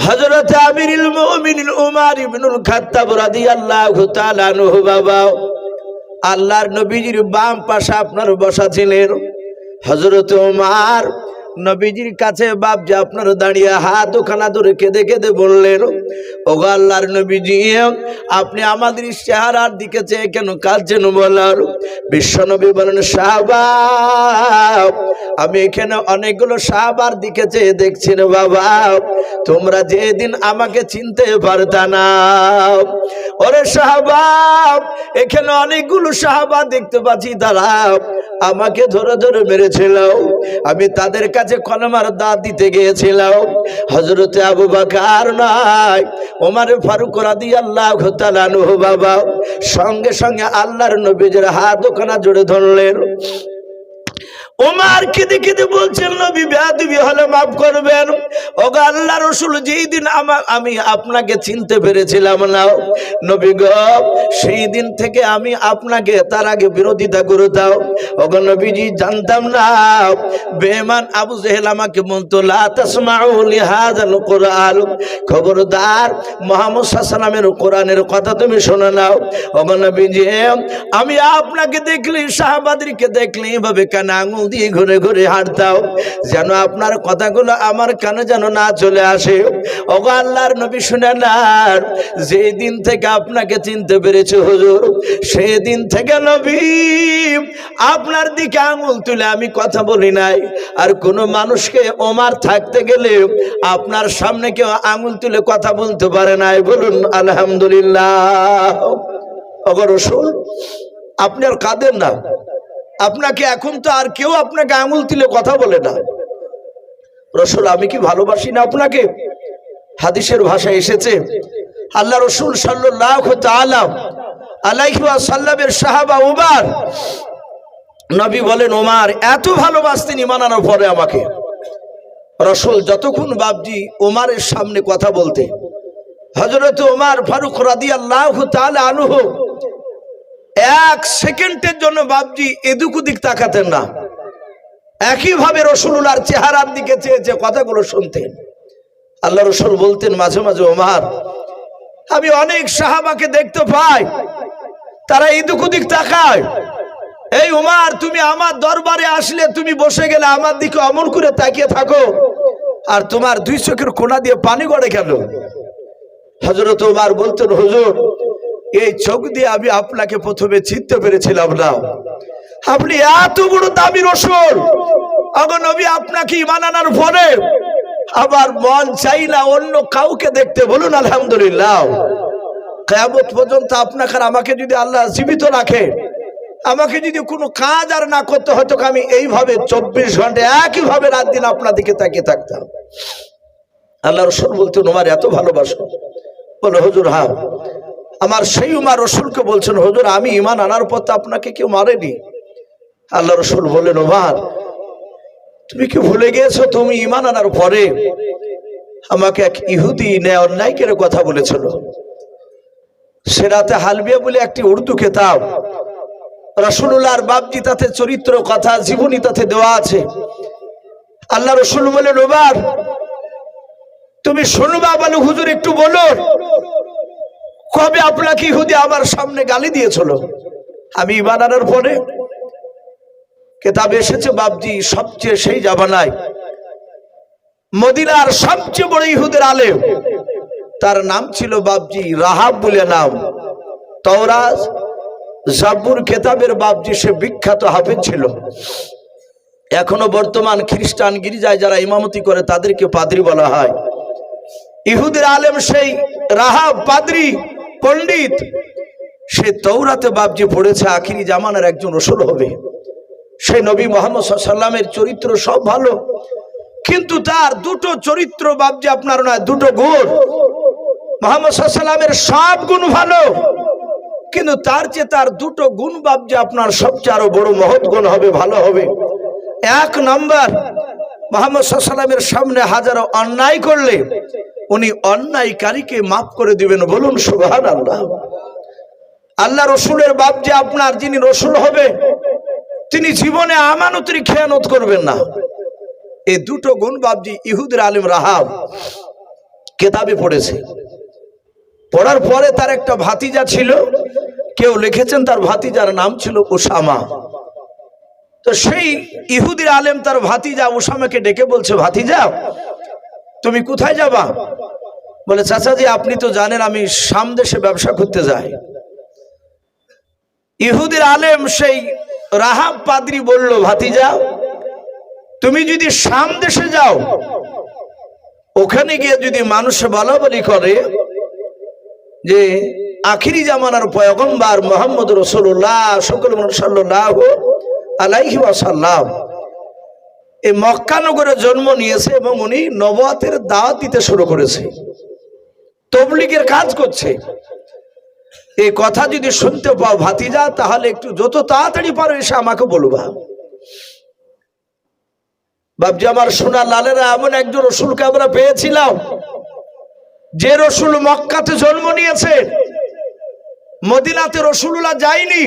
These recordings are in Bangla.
হযরত আমিরুল মুমিনিন উমর ইবনুল খাত্তাব রাদিয়াল্লাহু তাআলা আনহু বাবা আল্লাহর নবীজির বাম পাশে আপনার বসা ছিলেন। হযরত উমর নবীজির কাছে বাপজি আপনার দাঁড়িয়ে হাত ওখানা ধরে কেঁদে কেঁদে বললেন, ওগো আল্লাহর নবীজি, আপনি আমাদের চেহারার দিকে চেয়ে কেন কাঁদছেন বলার? বিশ্বনবী বলেন, সাহাবা, আমি এখানে অনেকগুলো সাহাবার দিকে চেয়ে দেখছি না বাবা, তোমরা যেদিন আমাকে চিনতে পারতা না। ওরে সাহাবা, এখানে অনেকগুলো সাহাবা দেখতে পাচ্ছি, তারা আমাকে ধরে ধরে মেরেছিল, আমি তাদের কাছে কলমার দাঁত দিতে গিয়েছিলাম। হযরতে আবু বকর নাই ওমর ফারুক রাদিয়াল্লাহু তাআলা আনহু বাবা সঙ্গে সঙ্গে আল্লাহর নবীর হাত ওখানে জোরে ধরলেন। ওমর কেঁদে কেঁদে বলছেন, নবী বেয়াদবি হলে মাফ করবেন। ওগো আল্লাহ রাসূল, যেই দিন আমি আপনাকে চিনতে পেরেছিলাম না নবী গো, সেই দিন থেকে আমি আপনাকে তার আগে বিরোধিতা করে দাও। ওগো নবীজি, জানতাম না বেঈমান আবু জেহেল আমাকে বলতো, লা তাসমাউ লিহাযাল কুরআন, খবরদার মুহাম্মদ সাল্লাল্লাহু আলাইহি ওয়াসাল্লামের কোরআনের কথা তুমি শুনে নাও। ওগো নবীজি, আমি আপনাকে দেখলি, সাহাবাদেরকে দেখলি, এভাবে কানে আঙুল দিয়ে ঘুরে ঘুরে হাঁটতাম, যেন আপনার কথাগুলো আমার কানে যেন না চলে আসে। ওগো আল্লাহর নবী, শুনেন, যেই দিন থেকে আপনাকে চিনতে পেরেছি হুজুর, সেই দিন থেকে নবী আপনার দিকে আঙুল তুলে আমি কথা বলি নাই। আর কোন মানুষকে ওমর থাকতে গেলে আপনার সামনে কেউ আঙুল তুলে কথা বলতে পারে নাই। বলুন আলহামদুলিল্লাহ। ওগো রাসূল, আপনি আর কাঁদেন না, আপনাকে এখন তো আর কেউ আপনাকে আঙুল তুলে কথা বলে না। রাসূল, আমি কি ভালোবাসি না আপনাকে? হাদিসের ভাষায় এসেছে, আল্লাহ রাসূল সাল্লাল্লাহু তাআলা আলাইহি ওয়াসাল্লামের সাহাবা উমর, নবী বলেন, ওমর এত ভালোবাসতেন ঈমান আনার পরে আমাকে। রাসূল যতক্ষণ বাপজি ওমরের সামনে কথা বলতে, হযরত ওমর ফারুক রাদিয়াল্লাহু তাআলা আনহু এক সেকেন্ডের জন্য বাপজি এদিক ওদিক তাকাতেন না, একইভাবে রাসূলুল্লাহর চেহারার দিকে চেয়ে যে কথাগুলো শুনতেন। আল্লাহ রাসূল বলতেন মাঝে মাঝে, ওমর, আমি অনেক সাহাবাকে দেখতে পাই, তারা এদিক ওদিক তাকায়। এই ওমর, তুমি আমার দরবারে আসলে তুমি বসে গেলে আমার দিকে অমন করে তাকিয়ে থাকো, আর তোমার দুই চোখের কোণা দিয়ে পানি গড়ে গেল। হযরত ওমর বলতেন, হুজুর, এই চোখ দিয়ে আমি আপনাকে প্রথমে চিনতে পেরেছিলাম না, আপনি এত বড় দামি রাসূল। ওগো নবী, আপনাকে ঈমান আনার পরে আমার মন চাই না অন্য কাউকে দেখতে। বলুন আলহামদুলিল্লাহ। কিয়ামত পর্যন্ত আপনাকে আমাকে যদি আল্লাহ জীবিত রাখে, আমাকে যদি কোনো কাজ আর না করতে হতো, আমি এইভাবে 24 ঘন্টা একইভাবে রাত দিন আপনার দিকে তাকিয়ে থাকতাম। আল্লাহ রাসূল বলতেন, ওমর এত ভালোবাসো? বলে, হুজুর হ্যাঁ। আমার সেই উমর রাসূলকে বলছেন, হুজুর, আমি ঈমান আনার পর তো আপনাকে কেউ মারেনি। আল্লাহ রাসূল বললেন, ওমর, তুমি কি ভুলে গিয়েছো, তুমি ঈমান আনার পরে আমাকে এক ইহুদি অন্যায় করে কথা বলেছিল। সিরাতে হালবিয়া বলে একটি উর্দু কিতাব, রাসূলুল্লাহর বাপজি তাতে চরিত্র কথা জীবনী তাতে দেওয়া আছে। আল্লাহ রাসূল বলেন, ওমর, তুমি শুনবা? বলে, হুজুর একটু বলো, কবে আপনাকে ইহুদি আমার সামনে গালি দিয়েছিল? আমি ঈমান আনার পরে। কিতাবে এসেছে বাপজি, সবচেয়ে সেই জামানায় মদিনার সবচেয়ে বড় ইহুদের আলেম, তার নাম ছিল বাপজি রাহাব বলে নাম। তাওরাত জাবুর কিতাবের বাপজি সে বিখ্যাত হাফেজ ছিল। এখনো বর্তমান খ্রিস্টান গির্জায় যারা ইমামতি করে তাদেরকে পাদ্রী বলা হয়। ইহুদের আলেম সেই রাহাব পাদ্রী পণ্ডিত, সে তাওরাতে বাপজি পড়েছে আখিরি জামানার একজন রাসূল হবে। সেই নবী মুহাম্মদ সাল্লাল্লাহু আলাইহি ওয়াসাল্লামের চরিত্র সব ভালো, কিন্তু তার দুটো চরিত্র বাপজি আপনার নয়, দুটো গুণ। মুহাম্মদ সাল্লাল্লাহু আলাইহি ওয়াসাল্লামের সব গুণ ভালো, কিন্তু তার চেয়ে তার দুটো গুণ বাপজি আপনার সবচেয়ে আরো বড় মহৎ গুণ হবে, ভালো হবে। এক নম্বর, মুহাম্মদ সাল্লাল্লাহু আলাইহি ওয়াসাল্লামের সামনে হাজারো অন্যায় করলে উনি অন্যায়কারীকে মাফ করে দিবেন। বলুন সুবহানাল্লাহ। আল্লাহ রাসূলের বাপজি আপনার যিনি রাসূল হবে, তিনি জীবনে আমানতের খেয়ানত করবেন না। এই দুটো গুণ বাপজি ইহুদের আলেম রাহাব কেতাবে পড়েছে। পড়ার পরে তার একটা ভাতিজা ছিল, কেউ লিখেছেন তার ভাতিজার নাম ছিল উসামা। তো সেই ইহুদির আলেম তার ভাতিজা উসামাকে ডেকে বলছে, ভাতিজা তুমি কোথায় যাবা? বলে, চাচাজি আপনি তো জানেন আমি শাম দেশে ব্যবসা করতে যাই। ইহুদির আলেম সেই রাহাব পাদ্রী বলল, ভাতিজা তুমি যদি শাম দেশে যাও, ওখানে গিয়ে যদি মানুষ বলা বলি করে যে আখিরি জামানার পয়গম্বর মুহাম্মদ রাসূলুল্লাহ সাল্লাল্লাহু আলাইহি ওয়াসাল্লাম এই মক্কা নগরে জন্ম নিয়েছে এবং উনি নবুয়তের দাওয়াত দিতে শুরু করেছে, তাবলীগের কাজ করছে, এই কথা যদি শুনতে পাও ভাতিজা, তাহলে একটু যত তাড়াতাড়ি পারো এসে আমাকে বলবা। বাপজি আমার সোনা লালেরা, এমন একজন রসুলকে আমরা পেয়েছিলাম যে রসুল মক্কাতে জন্ম নিয়েছে, মদিনাতে রসুলুল্লাহ যায়নি,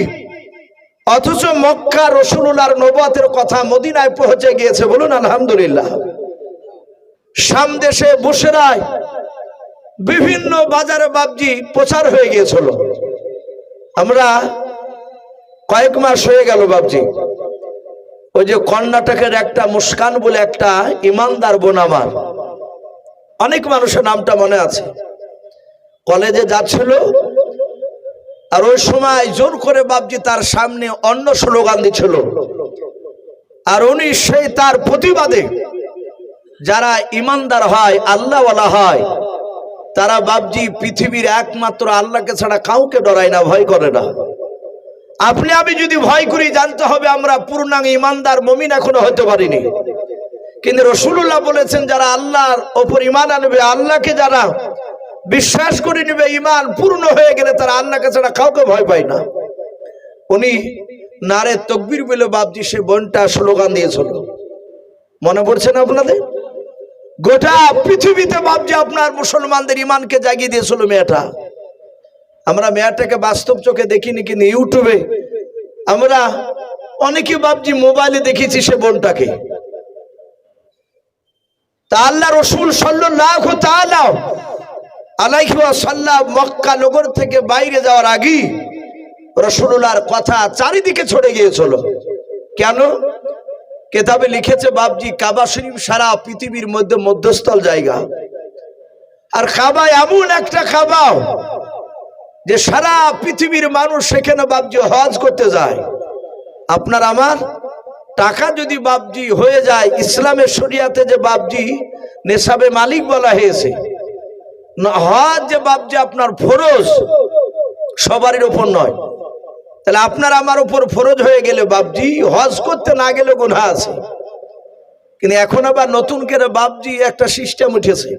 অথচ মক্কা রসুলুল্লাহর নবুয়তের কথা মদিনায় পৌঁছে গিয়েছে। বলুন আলহামদুলিল্লাহ। শাম দেশে বুশরায় বিভিন্ন বাজারে বাপজি প্রচার হয়ে গিয়েছিল। আমরা কয়েক মাস হয়ে গেল বাপজি, ওই যে কর্ণাটকের একটা মুস্কান বলে একটা ইমানদার বোন আমার, অনেক মানুষের নামটা মনে আছে, কলেজে যাচ্ছিল, আর ওই সময় জোর করে বাপজি তার সামনে অন্য স্লোগান দিচ্ছিল, আর উনি সেই তার প্রতিবাদে যারা ইমানদার হয়, আল্লাহওয়ালা হয়, তারা বাপজি পৃথিবীর একমাত্র আল্লাহকে ছাড়া কাউকে ডরায় না, ভয় করে না। আপনি আমি যদি ভয় করি, জানতে হবে আমরা পূর্ণাঙ্গ ইমানদার মুমিন এখনো হতে পারিনি। কিন্তু রাসূলুল্লাহ বলেছেন যারা আল্লাহর ওপর ঈমান আনবে, আল্লাহকে যারা বিশ্বাস করে নেবে, ঈমান পূর্ণ হয়ে গেলে তারা আল্লাহকে ছাড়া কাউকে ভয় পায় না। উনি নারে তাকবীর বলে বাপজি সে বোনটা স্লোগান দিয়েছিল, মনে পড়ছে না আপনাদের? গোটা পৃথিবীতে বাপজি আপনার মুসলমানদের ঈমানকে জাগিয়ে দিয়েছিল মেয়েটা। আমরা মেয়েটাকে বাস্তব চোখে দেখিনি, কিন্তু ইউটিউবে আমরা অনেকে বাপজি মোবাইলে দেখেছি সে বোনটাকে। তা আল্লাহ রসুল সাল্লাল্লাহু তাআলা আলাইহি ওয়াসাল্লাম মক্কা নগর থেকে বাইরে যাওয়ার আগেই রাসূলুল্লাহর কথা চারিদিকে ছড়ে গিয়েছিল। কেন? কিতাবে লিখেছে বাপজি কাবা শরীফ সারা পৃথিবীর মধ্যে মধ্যস্থল জায়গা, আর কাবা এমন একটা কাবা যে সারা পৃথিবীর মানুষ সেখানে বাপজি হজ করতে যায়। আপনার আমার টাকা যদি বাপজি হয়ে যায়, ইসলামের শরিয়াতে যে বাপজি নেশাবে মালিক বলা হয়েছে, হজ যে বাপজি আপনার ফরজ, সবারই উপর নয়। তাহলে আপনার আমার উপর ফরজ হয়ে গেলে বাপজি হজ করতে না গেলে গুনাহ আছে। কিন্তু এখন আবার নতুন করে বাপজি একটা সিস্টেম উঠেছে,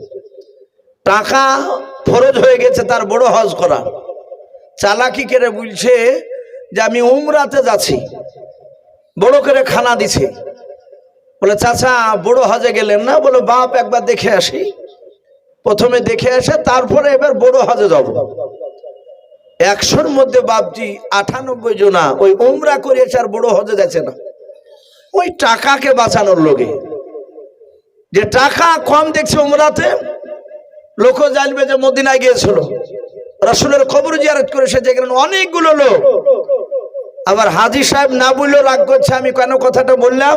টাকা ফরজ হয়ে গেছে তার বড় হজ করা। চালাকি করে বলছে যে আমি উমরাতে যাচ্ছি, বড় করে খানা দিছে। বলে চাচা বড় হজে গেলেন না? বলে বাপ একবার দেখে আসি। প্রথমে দেখে আসে, তারপরে এবার বড় হজে যাব। 100-র মধ্যে বাপজি 98 জনা ওই উমরা করেছে আর বড় হজে যাচ্ছে না। ওই টাকাকে বাঁচানোর লোকে, যে টাকা কম দেখছে উমরাতে, লোক জানবে যে মদিনায় গিয়েছিল, রাসূলের কবর জিয়ারত করেছে, যেখানে অনেকগুলো লোক। আবার হাজী সাহেব না বললেও রাগ করছে, আমি কেন কথাটা বললাম,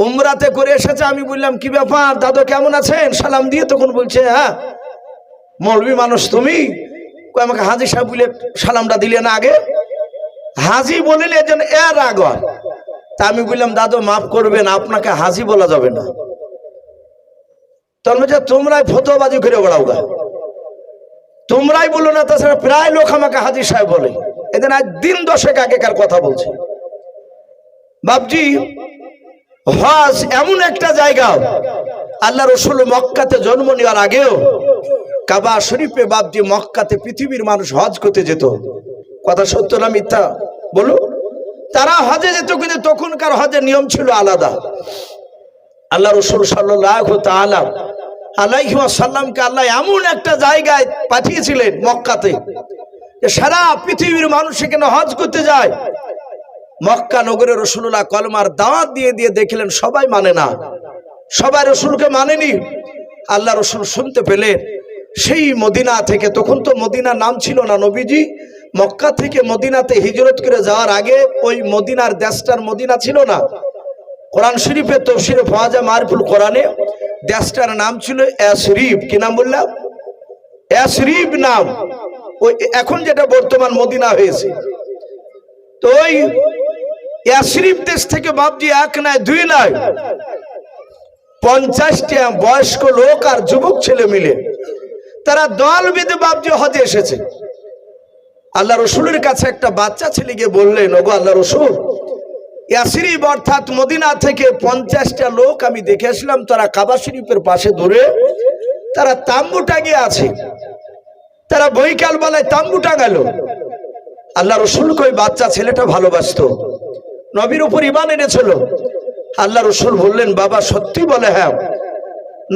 উমরাতে করে এসেছে। আমি বললাম কি ব্যাপার দাদু কেমন আছেন, সালাম দিয়ে, তখন বলছে হ্যাঁ মৌলবী মানুষ তুমি, আমাকে হাজী সাহেব বলে সালামটা দিলে না আগে? হাজী বলিলে যেন এর রাগ হয়। তা আমি বললাম দাদু মাফ করবেন, আপনাকে হাজী বলা যাবে না। তখন বলছে তোমরাই ফতোয়াবাজি করে বেড়াও গা, তোমরাই বলো না। তাছাড়া প্রায় লোক আমাকে হাজী সাহেব বলে। এদিন আজ দিন 10 আগেকার কথা বলছে বাপজি। হজ এমন একটা জায়গা, আল্লাহ রসুল মক্কাতে জন্ম নেওয়ার আগেও কাবা শরীফে বাপজি মক্কাতে পৃথিবীর মানুষ হজ করতে যেত। কথা সত্য না মিথ্যা বলো? তারা হজে যেত, কিন্তু তখনকার হজের নিয়ম ছিল আলাদা। আল্লাহ রসুল সাল্লাল্লাহু তাআলা আলাইহি ওয়াসাল্লামকে আল্লাহ এমন একটা জায়গায় পাঠিয়েছিলেন মক্কাতে, যে সারা পৃথিবীর মানুষ সেখানে হজ করতে যায়। মক্কা নগরে রাসূলুল্লাহ কলমার দাওয়াত দিয়ে দিয়ে দেখলেন সবাই মানে না, সবাই রাসূলকে মানেনি। আল্লাহ রসুল শুনতে পেলেন সেই মদিনা থেকে, তখন তো মদিনা নাম ছিল না, নবীজি মক্কা থেকে মদিনাতে হিজরত করে যাওয়ার আগে ওই মদিনার দেশটার মদিনা ছিল না। কোরআন শরীফে তফসিরে পাওয়া যায়, মারিফুল কোরআনে দেশটার নাম ছিল ইয়াসরিব। কি নাম বললাম? ইয়াসরিব নাম, ওই এখন যেটা বর্তমান মদিনা হয়েছে। তো ওই ইয়াসরিব দেশ থেকে বাপজি এক নয় দুই নয় 50টা বয়স্ক লোক আর যুবক ছেলে মিলে তারা দল বেঁধে বাপজি হজে এসেছে। আল্লাহ রসুলের কাছে একটা বাচ্চা ছেলে গিয়ে বললেন, ওগো আল্লাহ রসুল, ইয়াসরিব অর্থাৎ মদিনা থেকে 50টা লোক আমি দেখে আসলাম, তারা কাবা শরীফের পাশে ধরে তারা তাম্বু টাঙিয়ে আছে, তারা বৈকাল বেলায় তাম্বু টাঙালো। আল্লাহ রসুলকে ওই বাচ্চা ছেলেটা ভালোবাসতো, নবীর উপর ঈমান এনেছিল। আল্লাহ রসুল বললেন, বাবা সত্যি বলে? হ্যাঁ।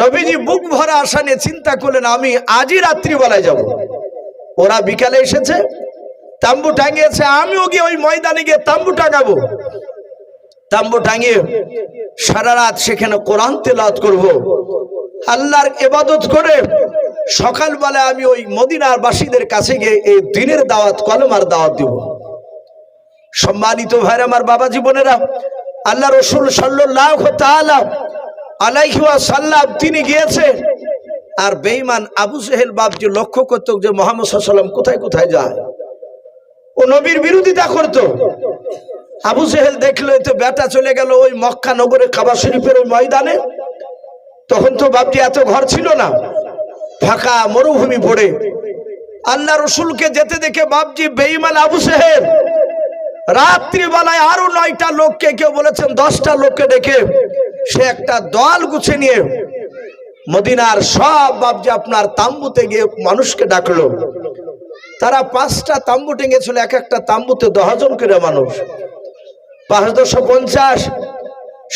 নবীজি বুক ভরা আশা নিয়ে চিন্তা করলেন, আমি আজই রাত্রিবেলায় যাব। ওরা বিকালে এসেছে, তাম্বু টাঙিয়েছে, আমিও গিয়ে ওই ময়দানে গিয়ে তাম্বু টাঙাবো। তাম্বু টাঙিয়ে সারা রাত সেখানে কোরআন তেলাওয়াত করব, আল্লাহর ইবাদত করে সকালবেলায় আমি ওই মদিনার বাসীদের কাছে গিয়ে এই দ্বীনের দাওয়াত, কলমার দাওয়াত দিব। সম্মানিত ভাইরা আমার, বাবা জীবনেরা, আল্লাহ রসুল সাল্লাল্লাহু তাআলা আলাইহি ওয়াসাল্লাম তিনি গিয়েছে। আর বেঈমান আবু জেহেল বাপজি লক্ষ্য করত যে মুহাম্মদ সাল্লাল্লাহু আলাইহি ওয়াসাল্লাম কোথায় কোথায় যায়, ও নবীর বিরোধিতা করত। আবু জেহেল দেখলো তো বেটা চলে গেল ওই মক্কা নগরে কাবা শরীফের ওই ময়দানে। তখন তো বাপজি এত ঘর ছিল না, ফাঁকা মরুভূমি পড়ে। আল্লাহ রসুলকে যেতে দেখে বাপজি বেঈমান আবু জেহেল রাত্রিবেলায় আরো 9টা লোককে, কেউ বলেছেন 10টা লোককে ডেকে সে একটা দল গুছে নিয়ে মদিনার সব বাপজি আপনার তাম্বুতে গিয়ে মানুষকে ডাকলো। তারা 5টা তাম্বু টেঙেছিল, এক একটা তাম্বুতে 10 জন করে মানুষ, 5,250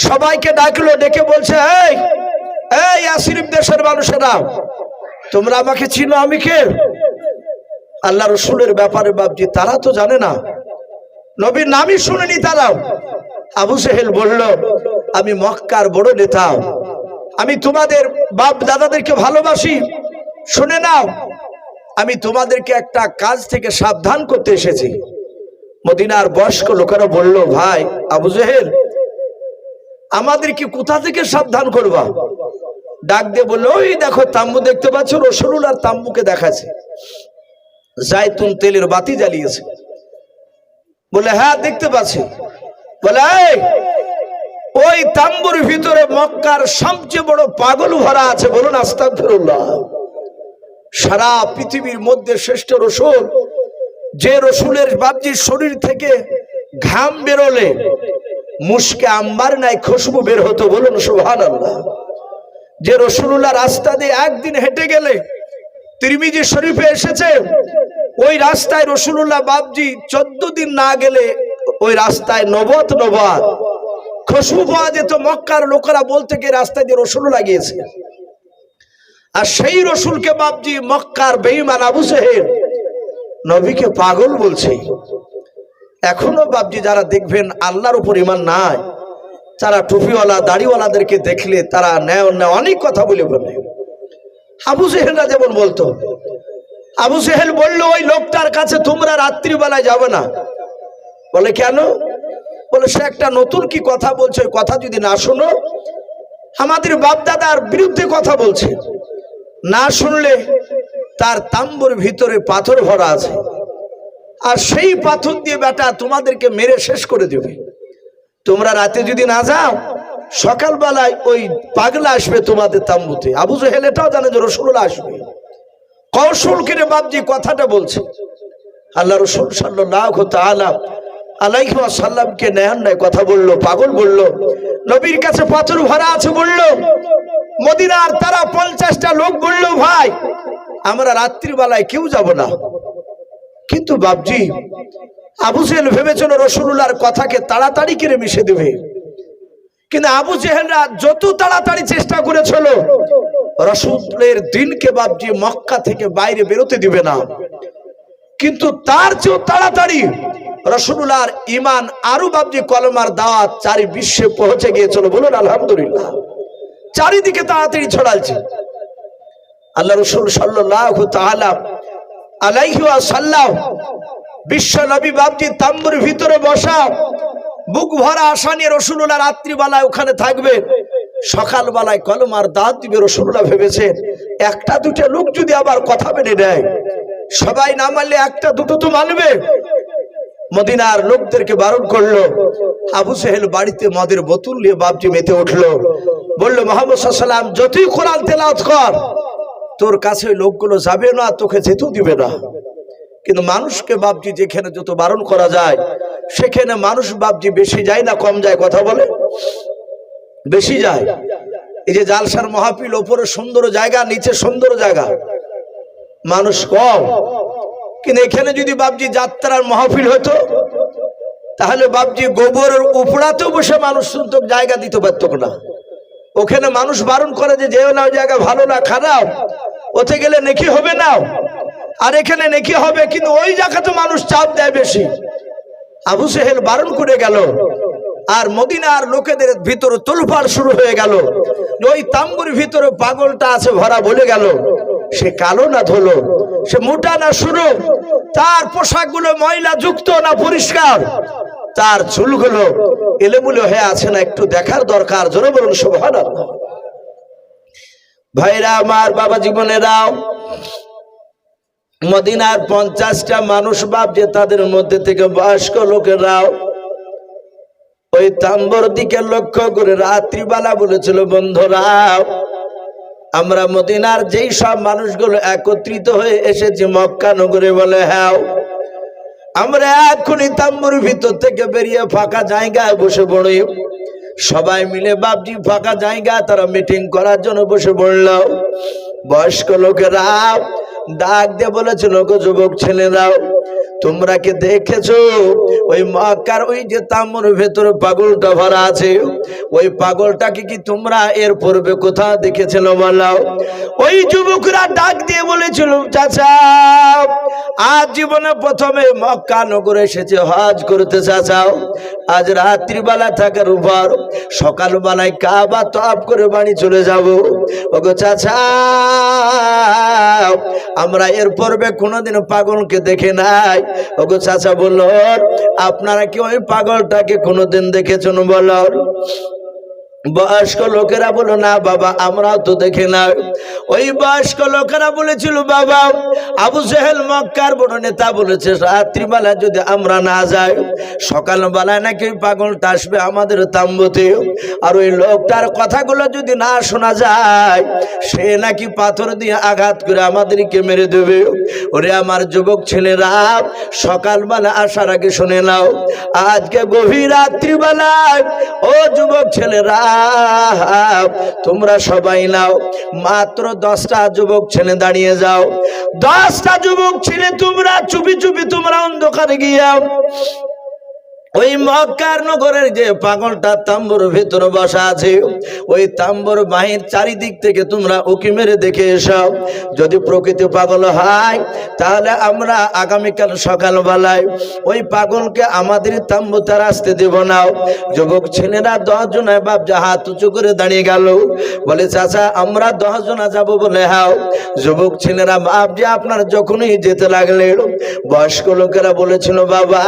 সবাইকে ডাকলো। ডেকে বলছে, এই এই ইয়াসরিব দেশের মানুষেরা, তোমরা আমাকে চিনো, আমি কে? আল্লাহ রসুলের ব্যাপারে বাপজি তারা তো জানে না, নবীর নামই শুনেনি তারা। আবু জেহেল বলল, আমি মক্কার বড় নেতা, আমি তোমাদের বাপ দাদাদেরকে ভালোবাসি, শুনে নাও, আমি তোমাদেরকে একটা কাজ থেকে সাবধান করতে এসেছি। মদিনার বয়স্ক লোকেরা বলল, ভাই আবু জেহেল, আমাদেরকে কোথা থেকে সাবধান করবা? ডাক দিয়ে বললো, ওই দেখো তাম্বু দেখতে পাচ্ছ, রাসূলুল্লাহর তাম্বুকে দেখাচ্ছে, জায়তুন তেলের বাতি জ্বালিয়েছে। বলে, হ্যাঁ দেখতে পাচ্ছি। বলে, ওই তাম্বুর ভিতরে মক্কার সবচেয়ে বড় পাগল ভরা আছে, বলুন আস্তাগফিরুল্লাহ। সারা পৃথিবীর মধ্যে শ্রেষ্ঠ রসুল, যে রসুলের বাপজির শরীর থেকে ঘাম বেরোলে মুশকে আম্বার নাই খুশবু বের হতো, বলুন সুবহানাল্লাহ। যে রসুলুল্লাহ রাস্তা দিয়ে একদিন হেঁটে গেলে, তিরমিজি শরীফে এসেছে, ওই রাস্তায় রসুলুল্লাহ বাপজি 14 দিন না গেলে ওই রাস্তায় নবত খুশবু পাওয়া যেত। মক্কার লোকেরা বলতে গিয়ে রাস্তায় দিয়ে রসুলুল্লাহ গিয়েছে। আর সেই রসুলকে বাপজি মক্কার বেঈমান আবু জেহেল নবীকে পাগল বলছে। এখনো বাপজি যারা দেখবেন আল্লাহর উপর ঈমান নাই, যারা টুপিওয়ালা দাড়িওয়ালাদেরকে দেখলে তারা ন্যায় অনেক কথা বলে বলে। আবু জেহেলরা যেমন বলতো, আবু জেহেল বলল, ওই লোকটার কাছে তোমরা রাত্রিবেলায় যাবে না। বলে, কেন? বলে, সে একটা নতুন কি কথা বলছে, ওই কথা যদি না শোনো, আমাদের বাপদাদার বিরুদ্ধে কথা বলছে, না শুনলে তার তাম্বুর ভিতরে পাথর ভরা আছে, আর সেই পাথর দিয়ে বেটা তোমাদেরকে মেরে শেষ করে দেবে। তোমরা রাতে যদি না যাও, সকালবেলায় ওই পাগলা আসবে তোমাদের তাম্বুতে। আবু জেহেল এটাও জানে যে রাসূলুল্লাহ আসবে, কৌশল করে বাপজি কথাটা বলছে। আল্লাহ রাসূল সাল্লাল্লাহু তাআলা আলাইহি ওয়াসাল্লামকে ন্যায় কথা বললো, পাগল বললো, নবীর কাছে পাথর ভরা আছে বললো। মদিনার তারা 50টা লোক বললো, ভাই আমরা রাত্রিবেলায় কেউ যাব না। কিন্তু বাপজি আবু জেহেল ভেবেছিল রাসূলুল্লাহর কথাকে তাড়াতাড়ি করে মিশে দেবে, কিন্তু আবু জেহেলরা যত তাড়াতাড়ি চেষ্টা করেছিল, রাসূলের দিনকে বাপজি মক্কা থেকে বাইরে বেরোতে দিবে না। কিন্তু তার চেয়েও তাড়াতাড়ি রাসূলুল্লাহর ঈমান আরো বাপজি কলমার দাওয়াত চারি বিশ্বে পৌঁছে গিয়েছিল, বলুন আলহামদুলিল্লাহ। চারিদিকে তাড়াতাড়ি ছড়াচ্ছে। আল্লাহ রাসূল সাল্লাল্লাহু তাআলা আলাইহি ওয়াসাল্লাম বিশ্ব নবী বাপজি তাম্বুর ভিতরে বসা, বুক ভরা আশা নিয়ে রাসূলুল্লাহ রাত্রিবেলায় ওখানে থাকবে, সকালবেলায় কলমার দাঁত দিবে। রাসূলুল্লাহ ভেবেছেন একটা দুটো লোক যদি আবার কথা মেনে নেয়, সবাই না মানলে একটা দুটো তো মানবে। মদিনার লোকদেরকে বারণ করলো। আবু সেহেল বাড়িতে মদের বোতল নিয়ে বাপজি মেতে উঠলো, বললো মুহাম্মদ সাল্লাল্লাহু আলাইহি ওয়াসাল্লাম যতই কোরআন তেলাওয়াত কর, তোর কাছে লোকগুলো যাবে না, তোকে যেতেও দিবে না। কিন্তু মানুষকে বাপজি যেখানে যত বারণ করা যায় সেখানে মানুষ বাপজি বেশি যায় না কম যায়? কথা বলে বেশি যায়। এই যে জালসার মাহফিল, ওপরে সুন্দর জায়গা, নিচে সুন্দর জায়গা, মানুষ কম। কিন্তু এখানে যদি বাপজি যাত্রার মাহফিল হতো তাহলে বাপজি গোবরের উপড়াতেও বসে মানুষ শুনতো, জায়গা দিতে পারত না। ওখানে মানুষ বারণ করে যে যেও না, ওই জায়গা ভালো না, খারাপ, ওতে গেলে নেকি হবে না। আর এখানে নেকি হবে, কিন্তু ওই জায়গাতে মানুষ চাপ দেয় বেশি। আবু সেহেল বারণ করে গেল, আর মদিনার লোকেদের ভিতরে তোলপাড় শুরু হয়ে গেল। ওই তাম্বুর ভিতরে পাগলটা আছে ভরা, বলে গেল সে কালো না ধুলো, সে মোটা না সরু, তার পোশাকগুলো ময়লা যুক্ত না পরিষ্কার, তার চুলগুলো এলোমেলো হয়ে আছে না, একটু দেখার দরকার। জোরে বলুন সুবহানাল্লাহ। ভাইরা আমার, বাবা জীবনেরাও, মদিনার 50টা মানুষ বাপ যে তাদের মধ্যে থেকে বয়স্ক লোকেরাও ওই তাম্বুর দিকে লক্ষ্য করে রাত্রিবেলা বলেছিল, বন্ধুরা আমরা মদিনার যেই সব মানুষগুলো একত্রিত হয়ে এসেছি মক্কা নগরে, বলে হ্যাঁ আমরা এখনই তাম্বুর ভিতর থেকে বেরিয়ে ফাঁকা জায়গায় বসে পড়ি। সবাই মিলে বাপজি ফাঁকা জায়গা তারা মিটিং করার জন্য বসে পড়ল। বয়স্ক লোকেরা ডাক দিয়ে বলেছিল, গো যুবক ছেলেরাও, তোমরা কি দেখেছো ওই মক্কার ওই যে তাম্বুর ভেতরে পাগলটা ভরা আছে, ওই পাগলটাকে কি তোমরা এর পূর্বে কোথাও দেখেছিল বলো? ওই যুবকরা ডাক দিয়ে বলেছিল, চাচা আজ জীবনে প্রথমে মক্কা নগরে এসেছে হজ করতে, চাচাও আজ রাত্রিবেলা থাকার উপর সকালবেলায় কাবা তওয়াফ করে বাড়ি চলে যাব। ওগো চাচা, আমরা এর পূর্বে কোনোদিন পাগলকে দেখে নাই। ওগো চাচা বলল, আপনারা কি ওই পাগলটাকে কোনোদিন দেখেছেন বলো? বয়স্ক লোকেরা বলো, না বাবা আমরাও তো দেখি না। ওই বয়স্ক লোকেরা বলেছিল, বাবা আবু জেহেল মক্কার বড় নেতা বলেছে রাত্রিবেলা যদি আমরা না যাই, সকালবেলায় নাকি ওই পাগলটা আসবে আমাদের তাম্বুতে, আর ওই লোকটার কথাগুলো যদি না শোনা যায় সে নাকি পাথর দিয়ে আঘাত করে আমাদেরকে মেরে দেবে। ওরে আমার যুবক ছেলেরা, সকালবেলা আসার আগে শুনে নাও, আজকে গভীর রাত্রিবেলায় ও যুবক ছেলেরা তোমরা সবাই নাও, মাত্র 10টা যুবক ছেলে দাঁড়িয়ে যাও। 10টা যুবক ছেলে তোমরা চুপি চুপি তোমরা অন্ধকারে গিয়াও ওই মক্কার নগরের যে পাগলটা তাম্বুর ভিতরে বসা আছে, ওই তাম্বুর বাহির চারিদিক থেকে তোমরা উকি মেরে দেখে এসো। যদি প্রকৃতি পাগল হয় তাহলে আমরা আগামীকাল সকালবেলায় ওই পাগলকে আমাদের তাম্বুতে আসতে দেব না। যুবক ছেলেরা 10 জনায় বাপ যা হাত উঁচু করে দাঁড়িয়ে গেল, বলে চাচা আমরা 10 জনা যাবো, বলে হ্যাঁ। যুবক ছেলেরা বাপ যে আপনার যখনই যেতে লাগলেন, বয়স্ক লোকেরা বলেছিল, বাবা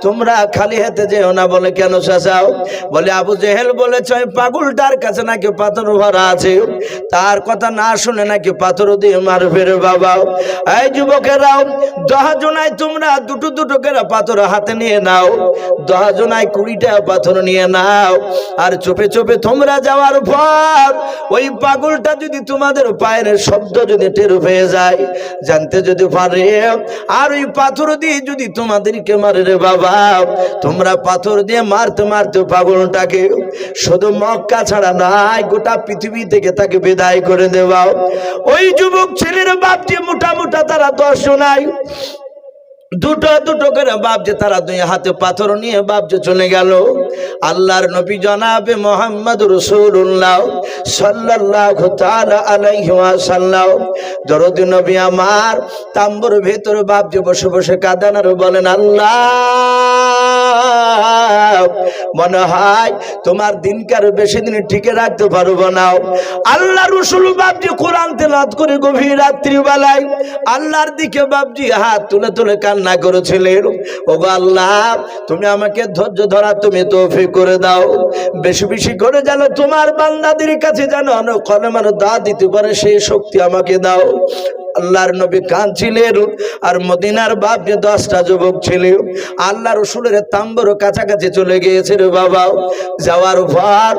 তোমরা খালি হাতে যেও না। বলে কেন চাচাও? বলে আবু জেহেল বলেছে ওই পাগলটার কাছে নাকি পাথর ভরা আছে, তার কথা না শুনে নাকি পাথর দিয়ে মারবে রে বাবা। এই যুবকেরাও 10 জনায় তোমরা দুটো দুটো করে পাথর হাতে নিয়ে নাও, 10 জনায় 20টা পাথর নিয়ে নাও, আর চুপে চুপে তোমরা যাওয়ার পর ওই পাগলটা যদি তোমাদের পায়ের শব্দ যদি টের পেয়ে যায়, জানতে যদি পারে, আর ওই পাথর দিয়ে যদি তোমাদেরকে মারে রে বাবা, তোমরা পাথর দিয়ে মারতে মারতে পাগলটাকে শুধু মক্কা ছাড়া নাই গোটা পৃথিবী থেকে তাকে বিদায় করে দেওয়া। ওই যুবক ছেলের বাপ যে মোটা মোটা তারা 10 জনায় দুটো দুটো করে বাপ যে তারা 2 হাতে পাথর নিয়ে বাপ যে চলে গেল। আল্লাহর নবী জনাবে মুহাম্মদ রাসূলুল্লাহ সাল্লাল্লাহু তাআলা আলাইহি ওয়াসাল্লাম দরদি নবী আমার তাম্বুর ভিতরে বাপ যে বসে বসে কাঁদেন আর বলেন, আল্লাহ মনে হয় তোমার দিনকার বেশি দিন টিকে রাখতে পারবো না। আল্লাহ রসুল বাপজি কোরআন তেলাওয়াত করে গভীর রাত্রি বেলায় আল্লাহর দিকে বাপজি হাত তুলে তুলে কান্না করেছিলেন। ওগো আল্লাহ, তুমি আমাকে ধৈর্য ধরা তুমি তৌফিক করে দাও, বেশি বেশি করে যেন তোমার বান্দাদের কাছে যেন কলেমার দাওয়াত দিতে পারে সেই শক্তি আমাকে দাও। আল্লাহর নবী কাঁদছিলেন আর মদিনার বাপ যে 10টা যুবক ছিল আল্লাহ রসুলের তাম্বুর কাছাকাছি চলে গিয়েছে রে বাবা। যাওয়ার পর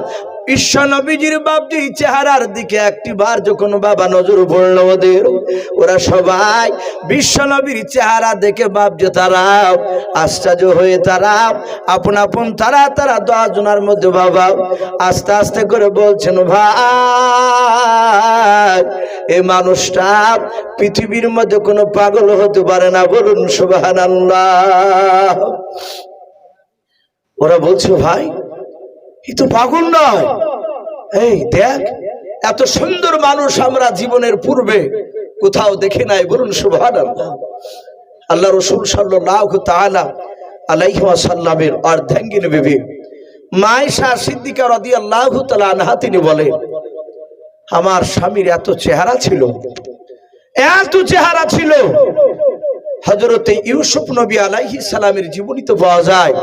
বিশ্ব নবীজির বাপজি চেহারার দিকে একটি বার যখন বাবা নজর পড়ল ওদের, ওরা সবাই বিশ্ব নবীর চেহারা দেখে বাপজি তারা আশ্চর্য হয়ে তারা আপন আপন তারা 10 জনের মধ্যে বাবা আস্তে আস্তে করে বলছেন, ভাই এই মানুষটা পৃথিবীর মধ্যে কোনো পাগল হতে পারে না, বলুন সুবহানাল্লাহ। ওরা বলছে, ভাই এ তো পাগল নয়, এই দেখ এত সুন্দর মানুষ আমরা জীবনের পূর্বে কোথাও দেখি নাই, বলুন সুবহানাল্লাহ। আল্লাহ রাসূল সাল্লাল্লাহু তাআলা আলাইহি ওয়াসাল্লামের অর্ধাঙ্গিনী বিবি মা আয়েশা সিদ্দিকা রাদিয়াল্লাহু তাআলা আনহা তিনি বলেন, আমার স্বামীর এত চেহারা ছিল, এত চেহারা ছিল। হযরতে ইউসুফ নবী আলাইহিস সালামের জীবনীতে পাওয়া যায়,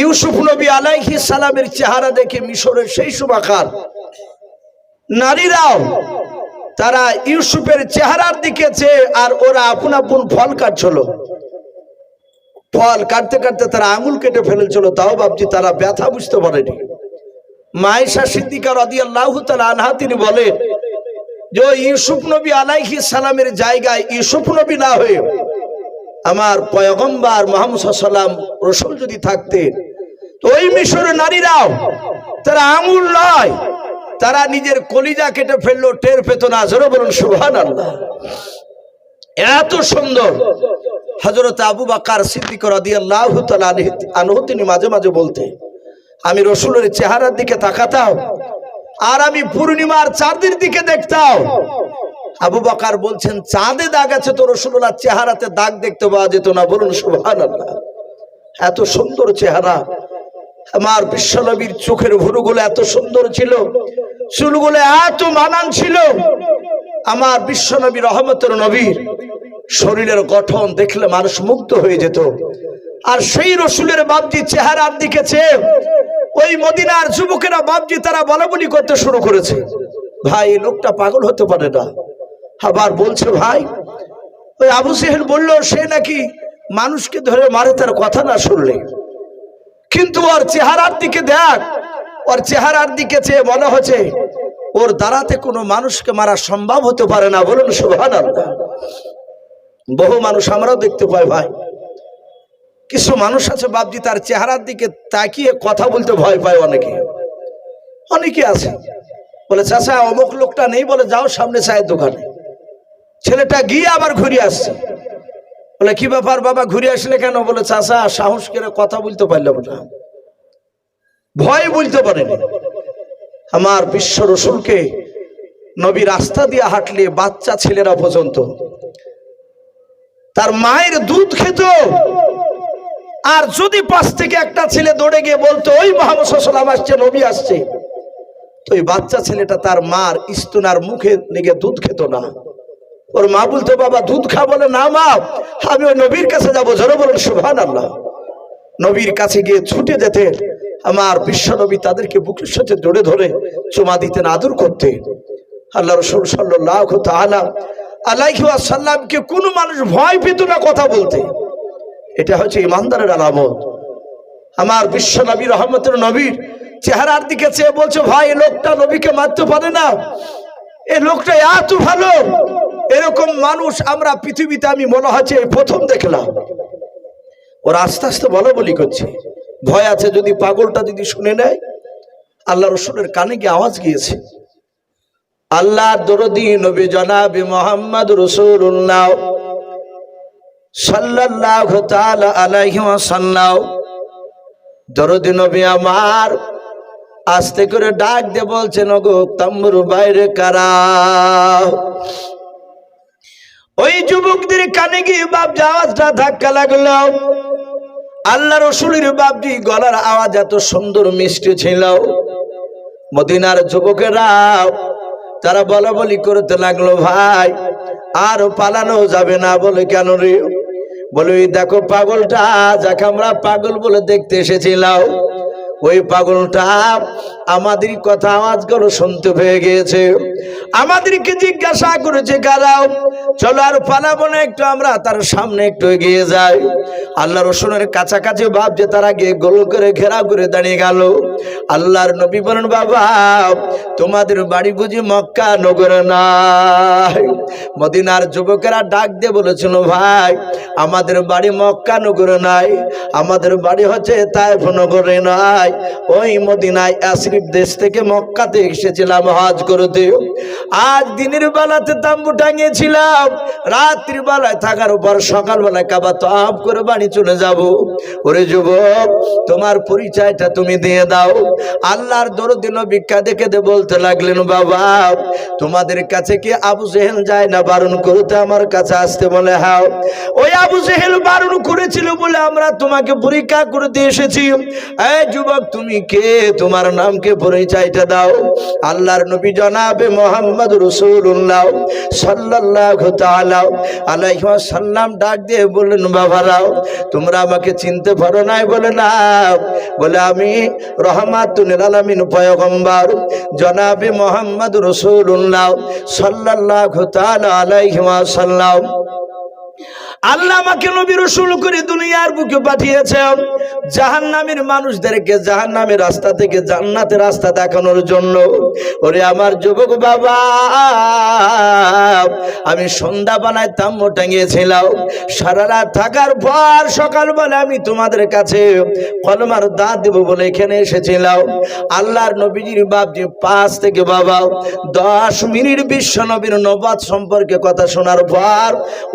ইউসুফ নবী আলাইহিস সালামের চেহারা দেখে মিশরের সেই সময়কার নারীরাও তারা ইউসুফের চেহারার দিকে চেয়ে আর ওরা আপন আপন ফল কাটছিল, ফল কাটতে কাটতে তারা আঙুল কেটে ফেলেছিল, তাও ভাবছি তারা ব্যথা বুঝতে পারেনি। মা আয়েশা সিদ্দিকা রাদিয়াল্লাহু তাআলা আনহা তিনি বলেন যে ইউসুফ নবী আলাইহিস সালামের জায়গায় ইউসুফ নবী না হয়ে আমার পয়গম্বর মুহাম্মদ সাল্লাল্লাহু আলাইহি ওয়াসাল্লাম রাসূল যদি থাকতেন, তো ওই মিশরের নারীরাও তারা আঙুল নয়, তারা নিজের কলিজা কেটে ফেললো, টের পেত না। জোরে বলুন সুবহানাল্লাহ। এত সুন্দর। হযরত আবু বকর সিদ্দিক রাদিয়াল্লাহু তাআলা আনহু তিনি মাঝে মাঝে বলতেন, আমি রাসূলের চেহারার দিকে তাকাতাম আর আমি পূর্ণিমার চাঁদের দিকে দেখতাম। আবু বকর বলছেন, চাঁদে দাগ আছে তো রাসূলুল্লাহর চেহারাতে দাগ দেখতে পাওয়া যেত না, বলুন সুবহানাল্লাহ। এত সুন্দর চেহারা। আমার বিশ্বনবীর চোখের ভুরুগুলো এত সুন্দর ছিল, চুলগুলো এত মানান ছিল। আমার বিশ্বনবী রহমতের নবীর শরীরের গঠন দেখলে মানুষ মুগ্ধ হয়ে যেত। আর সেই রসুলের বাপজি চেহারার দিকে চেয়ে ওই মদিনার যুবকেরা বাপজি তারা বলাবলি করতে শুরু করেছে, ভাই এই লোকটা পাগল হতে পারে না। আবার বলছে, ভাই ওই আবু জেহেল বলল সে নাকি মানুষকে ধরে মারে তার কথা না শুনলে, কিন্তু ওর চেহারার দিকে দেখ, ওর চেহারার দিকে চেয়ে মনে হচ্ছে ওর দ্বারাতে কোনো মানুষকে মারা সম্ভব হতে পারে না, বলুন সুবহানাল্লাহ। বহু মানুষ আমরাও দেখতে পাই ভাই, কিছু মানুষ আছে বাপজি তার চেহারার দিকে তাকিয়ে কথা বলতে ভয় পায়। অনেকে আছে বলে, চাচা অমুক লোকটা নেই, বলে যাও সামনে চায়ের দোকানে। ছেলেটা গিয়ে আবার ঘুরে আসছে, বলে কি ব্যাপার বাবা ঘুরে আসলে কেন? বলে চাচা সাহস করে কথা বলতে পারলাম না, ভয় বলতে পারেনি। আমার বিশ্ব রসুলকে নবী রাস্তা দিয়ে হাঁটলে বাচ্চা ছেলেরা পর্যন্ত তার মায়ের দুধ খেত, আর যদি পাশ থেকে একটা ছেলে দৌড়ে গিয়ে বলতো ওই মুহাম্মদ সাল্লাল্লাহু আলাইহি ওয়াসাল্লাম আসছে, নবী আসছে, তো ওই বাচ্চা ছেলেটা তার মার স্তনার মুখে লেগে দুধ খেত না। ওর মা বলতো বাবা দুধ খা, বলে না মা আমি ওই নবীর কাছে যাবো। জোরে বলুন সুবহানাল্লাহ। নবীর কাছে গিয়ে ছুটে যেতেন। আমার বিশ্ব নবী তাদেরকে বুকের সাথে জড়ে ধরে চুমা দিতেন, আদর করতেন। আল্লাহ রাসূল সাল্লাল্লাহু তাআলা আলাইহি ওয়াসাল্লামকে কোনো মানুষ ভয় পেত না কথা বলতে। এটা হচ্ছে ইমানদারের আলামত। আমার বিশ্ব নবী রহমতের নবীর চেহারার দিকে চেয়ে বলছে, ভাই এই লোকটা নবীকে মারতে পারে না, এই লোকটা এত ভালো। এরকম মানুষ আমরা পৃথিবীতে আমি মনে হচ্ছে প্রথম দেখলাম। ওরা আস্তে আস্তে বলি করছে, ভয় আছে যদি পাগলটা যদি শুনে নেয়। আল্লাহ রসুলের কানে গিয়ে আওয়াজ গিয়েছে, আল্লাহর দরদি নবী জনাবে মুহাম্মদ রাসূলুল্লাহ সাল্লাল্লাহু তাআলা আলাইহি ওয়াসাল্লাম, দরদি নবী আমার আস্তে করে ডাক দিয়ে বলছেন, ওগো তাম্বুর বাইরে কারা? ওই যুবকদের কানে গিয়ে বাপ আওয়াজটা ধাক্কা লাগলো। আল্লাহ রসুলের বাপজি গলার আওয়াজ এত সুন্দর মিষ্টি ছিল, মদিনার যুবকেরা তারা বলা বলি করতে লাগলো, ভাই আর পালানো যাবে না। বলে কেন রে? বলে ওই দেখো পাগলটা, যাকে আমরা পাগল বলে দেখতে এসেছিলাম, ওই পাগলটা আমাদের কথা আওয়াজগুলো শুনতে পেয়ে গিয়েছে, আমাদেরকে জিজ্ঞাসা করেছে কারাও, চলো আর পালাবো না, একটু আমরা তার সামনে একটু এগিয়ে যাই। আল্লাহ রসুলের কাছাকাছি ভাব যে তারা গিয়ে গোল করে ঘেরাও করে দাঁড়িয়ে গেল। আল্লাহর নবী বলেন, বাবা তোমাদের বাড়ি বুঝি মক্কা নগরে নাই? মদিনার যুবকেরা ডাক দিয়ে বলেছিল, ভাই আমাদের বাড়ি মক্কা নগরে নাই, আমাদের বাড়ি হচ্ছে তায়েফ নগরে নাই, ওই মদিনায় আশরিফ দেশ থেকে মক্কাতে এসেছিলাম হজ করতে। আজ দিনের বেলাতে তাম্বু টাঙিয়েছিলাম, রাত্রির বেলায় থাকার পর সকালবেলায় কাবা তওয়াফ করে বাড়ি চলে যাব। ওরে যুবক, তোমার পরিচয়টা তুমি দিয়ে দাও। আল্লাহর দরদি নবী কাঁদে কেঁদে বলতে লাগলেন, বাবা তোমাদের কাছে কি আবু জেহেল যায় না বারণ করতে আমার কাছে আসতে? বলে হ্যাঁ, ওই আবু জেহেল বারণ করেছিল বলে আমরা তোমাকে পরীক্ষা করতে এসেছি। এই যুবক তুমি কে? তোমার নামকে পরিচয়টা দাও। আল্লাহর নবী জনাবে মুহাম্মদ রাসূলুল্লাহ সাল্লাল্লাহু তাআলা আলাইহি ওয়াসাল্লাম ডাক দিয়ে বললেন, বাবারাও তোমরা আমাকে চিনতে পারো নাই? বলে না। বলে আমি রহমাতুল আলামিন পয়গম্বর জনাবে মুহাম্মদ রাসূলুল্লাহ সাল্লাল্লাহু তাআলা আলাইহি ওয়াসাল্লাম, আল্লাহ আমাকে নবী রাসূল করে দুনিয়ার বুকে পাঠিয়েছেন জাহান্নামের মানুষদেরকে জাহান্নামের রাস্তা থেকে জান্নাতের রাস্তা দেখানোর জন্য। ওরে আমার যুবক বাবা, আমি সন্ধ্যাবেলায় তাম্বু টাঙিয়েছিলাম, সারা রাত থাকার পর সকালবেলা আমি তোমাদের কাছে কলমার দাঁত দেব বলে এখানে এসেছিলাম। আল্লাহর নবীজির বাপজি 5 থেকে বাবা 10 মিনিট বিশ্ব নবীর নবুয়ত সম্পর্কে কথা শোনার পর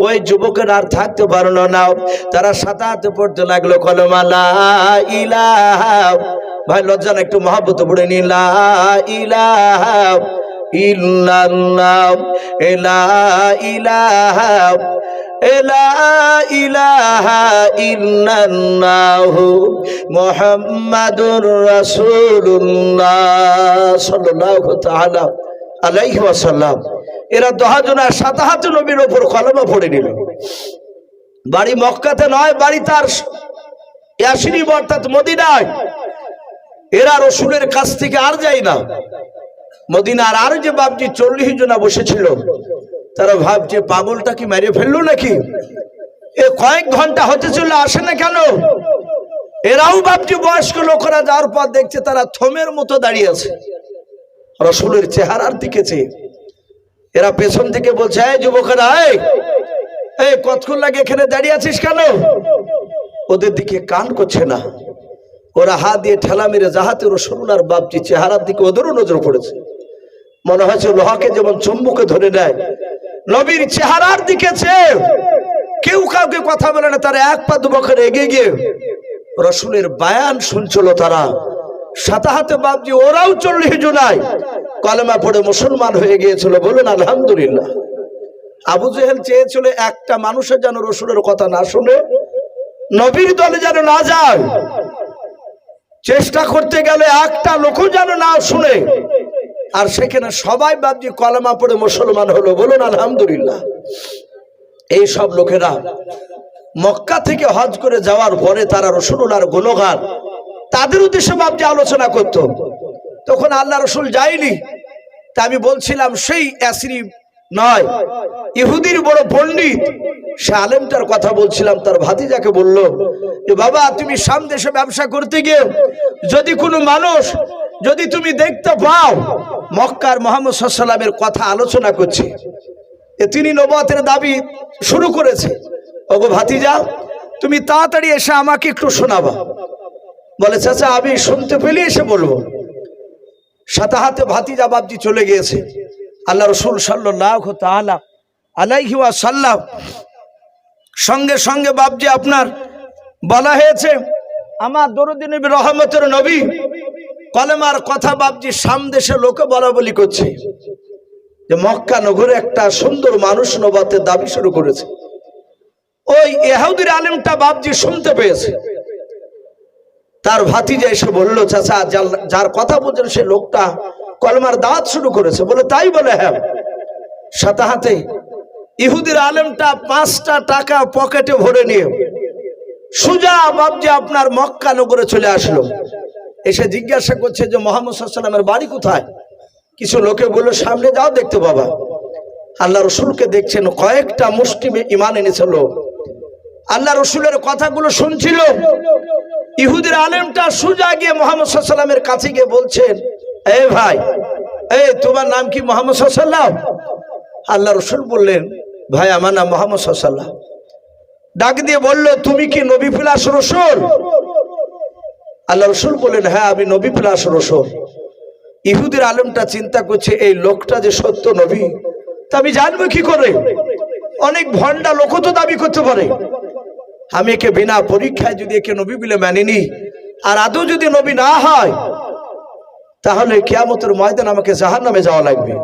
ওই যুবকের আর থাকতে পারলো না, তারা সাথে পড়তে লাগলো কলমা লা ইলাহা। ভাই লজ্জা না, একটু মহব্বত পড়ে নি, লা ইলাহা ইল্লাল্লাহ, লা ইলাহা লা ইলাহা ইল্লাল্লাহ মুহাম্মাদুর রাসূলুল্লাহ সাল্লাল্লাহু তাআলা আলাইহি ওয়াসাল্লাম। এরা 10 জন সাথে নবীর উপর কলমা পড়ে নিল। বাড়ি মক্কাতে নয়, বাড়ি তার ইয়াসরিব অর্থাৎ মদিনায়। এরা রসুলের কাছ থেকে আর যায় না। মদিনার আর যে বাপজি 40 জন বসেছিল, তারা ভাবছে পাগলটা কি মেরে ফেললো নাকি? এ কয়েক ঘন্টা হতে চলে আসে না কেন? এরাও বাপজি বয়স্ক লোকেরা যাওয়ার পর দেখছে তারা থমের মতো দাঁড়িয়ে আছে রসুলের চেহারার দিকে চেয়ে। এরা পেছন থেকে বলছে, এই যুবকেরা, এই কতক্ষণ লাগে এখানে দাঁড়িয়ে আছিস কেন? ওদের দিকে কান করছে না। ওরা হাত দিয়ে ঠেলা মেরে যাহাতে রসুলুল্লাহর বাপজি চেহারার দিকে ওদেরও নজর পড়েছে। মনে হয়েছে লোহাকে যেমন চুম্বকে ধরে নেয়, নবীর চেহারার দিকে চেয়ে কেউ কাউকে কথা বলে না। তারা 1 পা 2 পা করে এগিয়ে গিয়ে রসুলের বায়ান শুনছিল। তারা সাথে বাপজি ওরাও 40 জনায় কলেমা পড়ে মুসলমান হয়ে গিয়েছিল। বলুন আলহামদুলিল্লাহ। আবু জেহেল চেয়েছিল একটা মানুষের যেন রসুলের কথা না শুনে, নবীর দলে যেন না যায়, চেষ্টা করতে গেলে একটা লোকও যেন না শুনে। আর সেখানে সবাই বাপজি কলেমা পড়ে মুসলমান হলো। বলুন আলহামদুলিল্লাহ। এই সব লোকেরা মক্কা থেকে হজ করে যাওয়ার পরে তারা রসুলুল্লাহর গুণগান তাদের উদ্দেশ্যে বাপজি আলোচনা করত। তখন আল্লাহ রসুল যায়নি। তা আমি বলছিলাম সেই ইয়াসরিব নয়, ইহুদির বড় পণ্ডিত সে আলেমটার কথা বলছিলাম। তার ভাতিজাকে বলল যে বাবা তুমি শাম দেশে ব্যবসা করতে গিয়ে যদি কোনো মানুষ যদি তুমি দেখতে পাও মক্কার মুহাম্মদ সাল্লাল্লাহু আলাইহি ওয়াসাল্লামের কথা আলোচনা করছে, তিনি নবুয়তের দাবি শুরু করেছে, ওগো ভাতিজা তুমি তাড়াতাড়ি এসে আমাকে একটু শোনাবা। বলে চাচা আমি শুনতে পেলে এসে বলবো। সাথে ভাতিজা বাপজি চলে গিয়েছে। আল্লাহ রসুল সাল্লাল্লাহু তাআলা আলাইহি ওয়াসাল্লাম সঙ্গে সঙ্গে বাপজি আপনার বলা হয়েছে আমার দরুদ নবী রহমতের নবী কলেমার কথা বাপজি শাম দেশে লোকে বলা বলি করছে যে মক্কা নগরে একটা সুন্দর মানুষ নবুয়তের দাবি শুরু করেছে। ওই ইহুদির আলেমটা বাপজি শুনতে পেয়েছে। তার ভাতিজা এসে বললো, চাচা যার কথা বলছেন সে লোকটা কলমার দাওয়াত শুরু করেছে। বলে তাই? বলে হ্যাঁ। সাথে হাতে ইহুদির আলেমটা 5টা টাকা পকেটে ভরে নিয়ে সুজা বাবজি আপনার মক্কা নগরে চলে আসলো। এসে জিজ্ঞাসা করছে যে মুহাম্মদ সাল্লাল্লাহু আলাইহি ওয়াসাল্লামের বাড়ি কোথায়? কিছু লোকে বললো সামনে যাও দেখতে বাবা। আল্লাহ রসুলকে দেখছেন, কয়েকটা মুসলিমে ঈমান এনেছিল, আল্লাহ রসুলের কথাগুলো শুনছিল। ইহুদির আলেমটা সুজা গিয়ে মুহাম্মদ সাল্লাল্লাহু আলাইহি ওয়াসাল্লামের কাছে গিয়ে বলছেন, এই ভাই, এই তোমার নাম কি মুহাম্মদ সাল্লাল্লাহু আলাইহি ওয়াসাল্লাম? আল্লাহ রসুল বললেন, ভাই আমার নাম মুহাম্মদ সাল্লাল্লাহু আলাইহি ওয়াসাল্লাম। ডাক দিয়ে বলল, তুমি কি নবী প্লাস রসুল? আল্লাহ রসুল বললেন, হ্যাঁ আমি নবী প্লাস রসুল। ইহুদির আলেমটা চিন্তা করছে, এই লোকটা যে সত্য নবী তা আমি জানবো কি করে? অনেক ভণ্ডা লোক তো দাবি করতে পারে। আমি একে বিনা পরীক্ষায় যদি একে নবী বলে মানিনি, আর আদৌ যদি নবী না হয়, তাহলে কিয়ামতের ময়দান আমাকে জাহান্নামে যাওয়া লাগবে।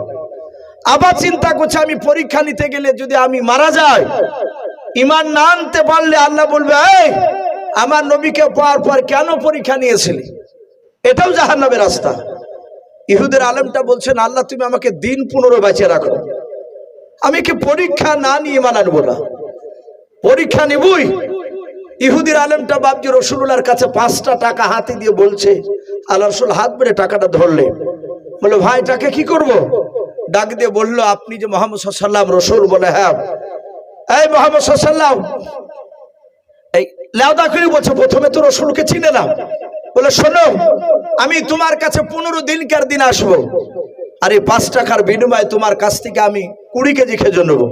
আবার চিন্তা করছে, আমি পরীক্ষা নিতে গেলে যদি আমি মারা যাই, ঈমান না আনতে পারলে আল্লাহ বলবে, এই আমার নবীকে পাওয়ার পর কেন পরীক্ষা নিয়েছিলি? এটাও জাহান্নামের রাস্তা। ইহুদের আলেমটা বলছেন, আল্লাহ তুমি আমাকে দিন 15 বাঁচিয়ে রাখো, আমি কি পরীক্ষা না নিয়ে ঈমান আনবো না, পরীক্ষা নিবই। ইহুদির আলেমটা বাবজি রসুলুল্লাহর কাছে 5টা টাকা হাতে দিয়ে বলছে, আল্লাহ রসুল হাত বেড়ে টাকাটা ধরলে, বলে ভাই টাকা কি করব? ডাক দিয়ে বললো, আপনি যে মুহাম্মদ সাল্লাল্লাহু আলাইহি ওয়াসাল্লাম রসুল? বলে হ্যাঁ। এই মুহাম্মদ সাল্লাল্লাহু আলাইহি ওয়াসাল্লাম, এই লেওদা করে বলছে, প্রথমে তো রসুলকে চিনে না। বলে শোনো, আমি তোমার কাছে 15 দিনকার দিন আসবো, আর এই 5 টাকার বিনিময়ে তোমার কাছ থেকে আমি 20 কেজি খেজুর নেবো।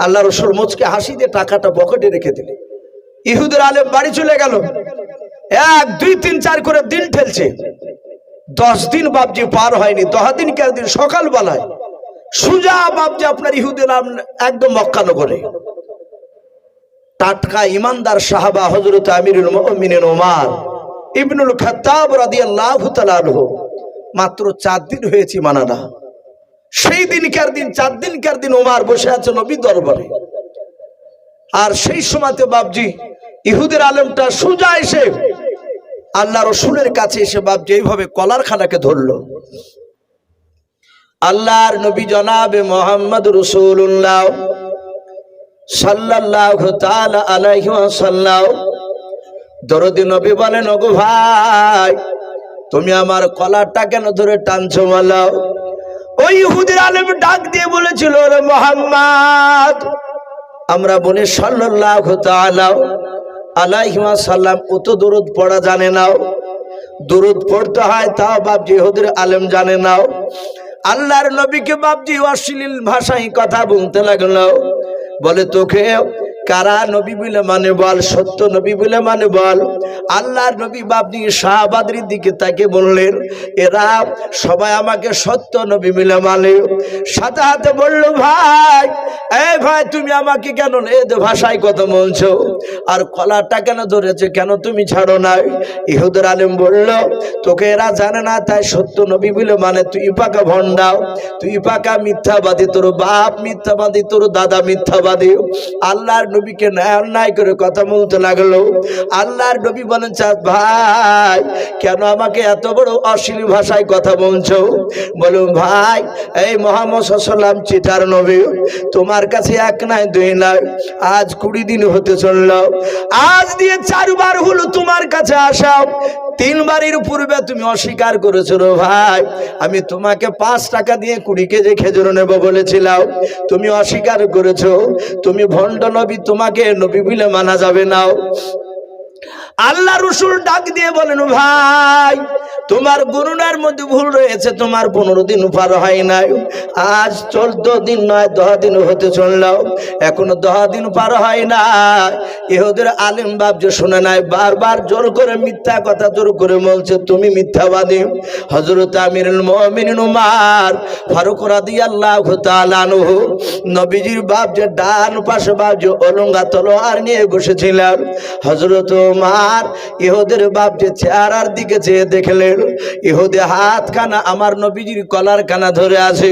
আল্লাহ রসুল মুচকে হাসি দিয়ে টাকাটা পকেটে রেখে দিলে। ইহুদের আলেম বাড়ি চলে গেল। 1 2 3 4 করে দিন ঠেলছে। 10 দিন বাবজি পার হয়নি। 10 দিনকার দিন সকালবেলায় সুজা বাবজি আপনার ইহুদের একদম মক্কা নগরে টাটকা ইমানদার সাহাবা হযরত আমিরুল মুমিনিন ওমর ইবনুল খাত্তাব রাদিয়াল্লাহু তাআলা আনহু, মাত্র 4 দিন হয়েছে মানানা। সেই দিনকার দিন 4 দিনকার দিন ওমর বসে আছে নবী দরবারে। আর সেই সময়তে বাবজি ইহুদের আলেমটা সুজা এসে আল্লাহ রসুলের কাছে এসে বাবজি এইভাবে কলার খানাকে ধরলো। আল্লাহর নবী জনাবে মুহাম্মদ রাসূলুল্লাহ সাল্লাল্লাহু তাআলা আলাইহি ওয়াসাল্লাম দরদি নবী বলেন, ওগো ভাই তুমি আমার কলারটা কেন ধরে টানছো মালাও? ওই ইহুদির আলেম ডাক দিয়ে বলেছিল, রে মুহাম্মদ, আমরা বলি সাল্লাল্লাহু তাআলা আলাইহি ওয়াসাল্লাম অত দরুদ পড়া জানে না, দরুদ পড়তে হয় তাও বাবজি ইহুদির আলেম জানে না। আল্লাহর নবীকে বাবজি অশ্লীল ভাষায় কথা বলতে লাগলো। বলে তোকে কারা নবী বলে মানে বল, সত্য নবী বলে মানে বল। আল্লাহর নবী বাবজি সাহাবাদের দিকে তাকে বললেন, এরা সবাই আমাকে সত্য নবী বলে মানে। সাথে হাতে বললো, ভাই এই ভাই তুমি আমাকে কেন এদ ভাষায় কথা বলছো, আর কলারটা কেন ধরেছে, কেন তুমি ছাড়ো নাই? ইহুদের আলেম বলল, তোকে এরা জানে না তাই সত্য নবী বলে মানে। তুই পাকা ভণ্ডাও, তুই পাকা মিথ্যাবাদী, তোর বাপ মিথ্যাবাদী, তোর দাদা মিথ্যাবাদী। আল্লাহর নবীকে অন্যায় করে কথা বলতে লাগলো। আল্লাহর নবী বলেন, চাঁদ ভাই কেন আমাকে এত বড় অশ্লীল ভাষায় কথা বলছো? বলুন ভাই, এই মুহাম্মদ সাল্লাল্লাহু আলাইহি ওয়াসাল্লাম চিটার নবী, তোমার কাছে 1 নয় 2 নয়, আজ 20 দিন হতে চলল। আজ দিয়ে 4 বার হলো তোমার কাছে আসা। 3 বারের পূর্বে তুমি অস্বীকার করেছো। ভাই আমি তোমাকে 5 টাকা দিয়ে 20 কেজি খেজুর নেব বলেছিলাম, তুমি অস্বীকার করেছো। তুমি ভণ্ড নবী, তোমাকে নবী বলে মানা যাবে না। আল্লাহ রসুল ডাক দিয়ে বলেন, ভাই তোমার গণনার মধ্যে ভুল রয়েছে, তোমার 15 দিন পার হয় নাই। আজ 14 দিন নয় 10 দিন হতে চলল, এখনো 10 দিন পার হয় না। ইহুদের আলেম বাবজি শুনে নাই, বারবার জোর করে মিথ্যা কথা জোর করে বলছে, তুমি মিথ্যাবাদী। হযরত আমিরুল মুমিনিন ওমর ফারুক রাদিয়াল্লাহু তাআলা আনহু নবীজির বাবজি ডান পাশে বাবজি অলঙ্গা তলোয়ার নিয়ে বসেছিলেন। হযরত ওমর ইহুদের বাবজি চেহারার দিকে চেয়ে দেখলেন, দেখলেন ইহুদি হাত খানা আমার নবীজির কলার কানা ধরে আছে।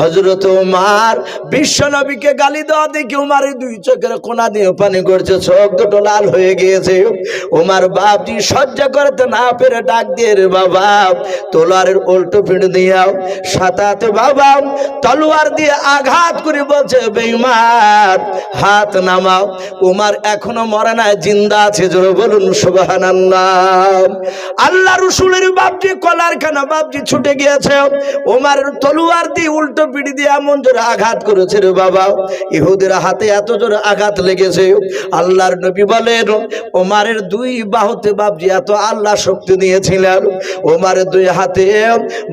হযরত ওমর বিশ্ব নবীকে গালি দেওয়া দেখে ওমরের দুই চোখের কোনা দিয়ে পানি করছে, চোখ দুটো লাল হয়ে গিয়েছে। ওমর বাপজি সহ্য করতে না পেরে ডাক দিয়ে, রে বাবা তলোয়ারের উল্টো পিঠ দিয়াও সাতাতে বাবা তলোয়ার দিয়ে আঘাত করে বলছে, বেঈমান হাত নামাও। ওমর এখনো মরে নাই, জিন্দা আছে, জোরে বলুন সুবহানাল্লাহ। আল্লাহ রাসূলের বাপজি কলার খানা বাপজি ছুটে গিয়েছে, ওমরের তলোয়ার দিয়ে উল্টো পিঠ দিয়ে এমন জোরে আঘাত করেছে রে বাবা, ইহুদের হাতে এত জোরে আঘাত লেগেছে। আল্লাহর নবী বলেন ওমরের দুই বাহুতে বাপজি এত আল্লাহ শক্তি দিয়েছিলেন, ওমরের দুই হাতে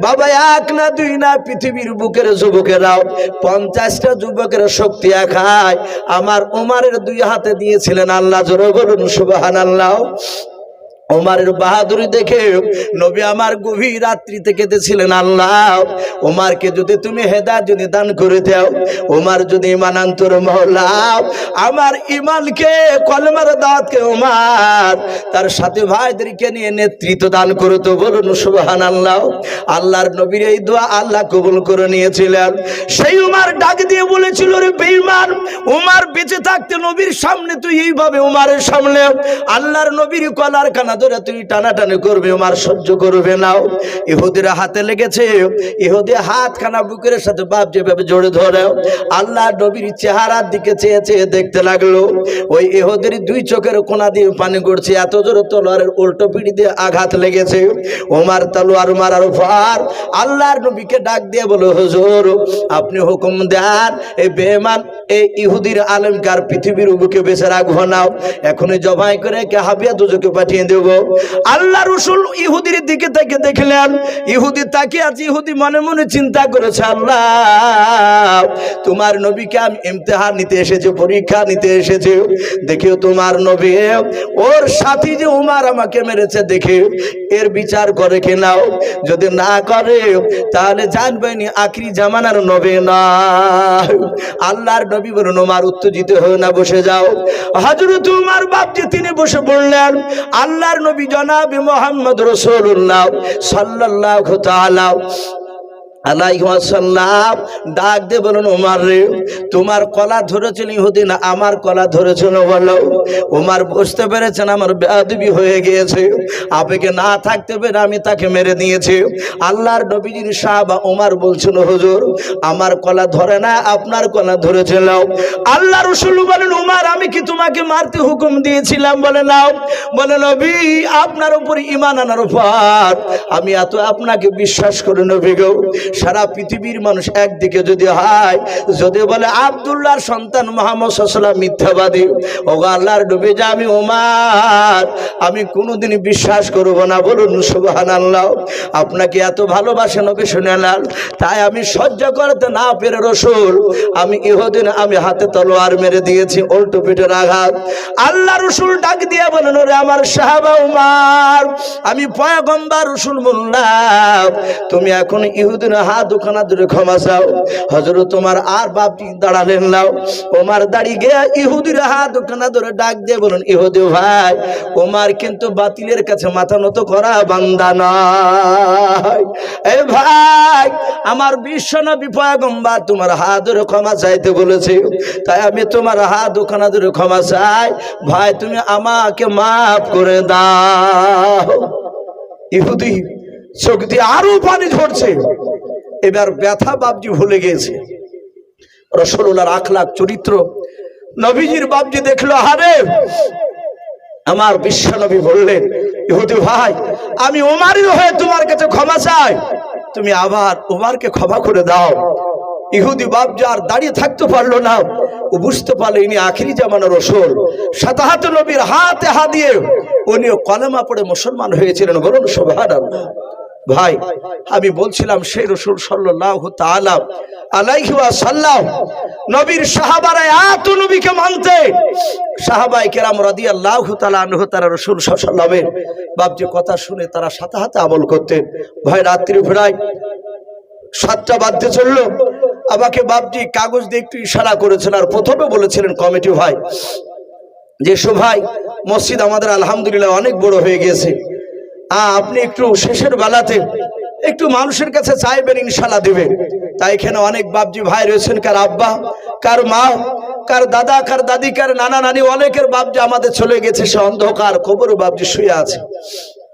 বাবা এক না দুই না পৃথিবীর বুকের যুবকেরাও 50টা যুবকের শক্তি একাই আমার ওমরের দুই হাতে দিয়েছিলেন আল্লাহ, জোরে বলুন সুবহানাল্লাহ। ওমরের বাহাদুরি দেখে নবী আমার গভীর রাত্রিতে কেঁদেছিলেন, আল্লাহ ওমরকে যদি তুমি হেদায়েত যদি দান করে দাও, ওমর যদি ঈমান আনতো মওলা, আমার ঈমানকে কলমার দাওয়াতকে ওমর তার সাথে ভাইদেরকে নিয়ে নেতৃত্ব দান করতো, বলুন সুবহানাল্লাহ। আল্লাহর নবীর এই দোয়া আল্লাহ কবুল করে নিয়েছিলেন। সেই ওমর ডাক দিয়ে বলেছিল, রে বেঈমান, ওমর বেঁচে থাকতে নবীর সামনে তুই এইভাবে ওমরের সামনে আল্লাহর নবীর কলার কানা ধরে তুই টানাটানি করবে, ওমর সহ্য করবে না। ইহুদির হাতে লেগেছে, ইহুদি হাত খানা বুকের সাথে বাপ যেভাবে জড়ে ধরে আল্লাহ নবীর চেহারার দিকে চেয়ে চেয়ে দেখতে লাগলো। ওই ইহুদির দুই চোখের কোনা দিয়ে পানি গড়ছে, এত জোরে তলোয়ারের উল্টো পিঠ দিয়ে আঘাত লেগেছে। ওমর তলোয়ার মারার পর আল্লাহর নবীকে ডাক দিয়ে বলো, হুজুর আপনি হুকুম দেন এই বেঈমান এই ইহুদির আলেমকে আর পৃথিবীর বুকে বেঁচে রাখবো না, এখনই জবাই করে কে হাবিয়া দুজকে পাঠিয়ে দেব। আল্লাহ রাসূল ইহুদির দিকে তাকিয়ে দেখলেন, ইহুদি তাকিয়ে আছে, ইহুদি মনে মনে চিন্তা করেছে, আল্লাহ তোমার নবীকে আমি ইমতিহান নিতে এসেছি, পরীক্ষা নিতে এসেছি, দেখিও তোমার নবী ওর সাথী যে উমর আমাকে মেরেছে দেখে এর বিচার করে কিনা, যদি না করে তাহলে জানবেনি আখিরি জামানার নবী না। আল্লাহর নবী বলেন, উমর উত্তেজিত হয়ে না, বসে যাও। হযরত উমর বাপজি তিনি বসে পড়লেন। আল্লাহর নবী জনাবে মুহাম্মদ রাসূলুল্লাহ সাল্লাল্লাহু তাআলা আলাইহি ওয়াসাল্লাম ডাক দিয়ে বলেন, ওমর রে তোমার কলা ধরেছিল ইহুদি না আমার কলা ধরেছিল বলো। ওমর বুঝতে পেরেছেন আমার বেয়াদবি হয়ে গিয়েছে, আবেগে না থাকতে পেরে আমি তাকে মেরে দিয়েছি। আল্লাহর নবীজির সাহাবা ওমর বলছিল, হুজুর আমার কলা ধরে না আপনার কলা ধরেছিল। আল্লাহ রাসূল বলেন, ওমর আমি কি তোমাকে মারতে হুকুম দিয়েছিলাম? বলে নাও। বলে নবী আপনার উপর ঈমান আনার পর আমি এত আপনাকে বিশ্বাস করি নবী গো, সারা পৃথিবীর মানুষ একদিকে যদি হয়, যদি বলে আব্দুল্লাহর সন্তান মুহাম্মদ সাল্লাল্লাহু আলাইহি ওয়াসাল্লাম মিথ্যাবাদী, ওগো আল্লাহর নবী যে আমি ওমর আমি কোনোদিন বিশ্বাস করব না, বলুন সুবহানাল্লাহ। আপনাকে এত ভালোবাসে নবী শুনেলেন, তাই আমি সহ্য করতে না পেরে রাসূল আমি ইহুদিন আমি হাতে তলোয়ার মেরে দিয়েছি, উল্টো পিঠের আঘাত। আল্লাহ রাসূল ডাক দিয়ে বলেন, ওরে আমার সাহাবা ওমর আমি পয়গম্বর রাসূল বললাম তুমি এখন ইহুদিন হাত দুখানা ধরে ক্ষমা চাও। হযরত ওমর আর বাপজি দাঁড়ালেন নাও। ওমর দাঁড়িয়ে গিয়ে ইহুদির হাত দুখানা ধরে ডাক দিয়ে বলেন, ইহুদি ভাই ওমর কিন্তু বাতিলের কাছে মাথা নত করা বান্দা নয়। এই ভাই আমার বিশ্বনবী পয়গম্বর তোমার হাত ধরে ক্ষমা চাইতে বলেছে, তাই আমি তোমার হাত দুখানা ধরে ক্ষমা চাই, ভাই তুমি আমাকে মাফ করে দাও। ইহুদি চোখ দিয়ে আরো পানি ঝরছে, এবার ব্যথা বাপজি ভুলে গেছে। রাসূলুল্লাহর আখলাক চরিত্র নবীজির বাপজি দেখলো, হারে আমার বিশ্ব নবী বললেন, ইহুদি ভাই আমি ওমরের হয়ে তোমার কাছে ক্ষমা চাই, তুমি আবার ওমরকে ক্ষমা করে দাও। ইহুদি বাপজি আর দাঁড়িয়ে থাকতে পারলো না, ও বুঝতে পারলো ইনি আখিরি জামানার রাসূল। সাতাহাত নবীর হাতে হাত দিয়ে উনিও কলেমা পড়ে মুসলমান হয়েছিলেন, বলুন সুবহানাল্লাহ। ভাই আমি বলছিলাম সেই রাসূল সাল্লাল্লাহু তাআলা আলাইহি ওয়াসাল্লাম নবীর সাহাবারা এত নবীকে মানতে, সাহাবায়ে কেরাম রাদিয়াল্লাহু তাআলা আনহু তারা রাসূল সাল্লাল্লাহু আলাইহি ওয়াসাল্লামের বাপজি কথা শুনে তারা সাথে সাথে আমল করতেন। ভাই রাত্রি ফেরায় 7টা বাজতে চললো, আমাকে বাপজি কাগজ দিয়ে একটু ইশারা করেছেন, আর প্রথমে বলেছিলেন কমিটি ভাই যে ভাই মসজিদ আমাদের আলহামদুলিল্লাহ অনেক বড় হয়ে গেছে, আপনি একটু শেষের বেলাতে একটু মানুষের কাছে চাইবেন, ইনশাল্লাহ দিবেন। তাই এখানে অনেক বাপজি ভাই রয়েছেন, কার আব্বা, কার মা, কার দাদা, কার দাদি, কার নানা নানি, অনেকের বাপজি আমাদের চলে গেছে। সে অন্ধকার কবরে বাপজি শুয়ে আছে,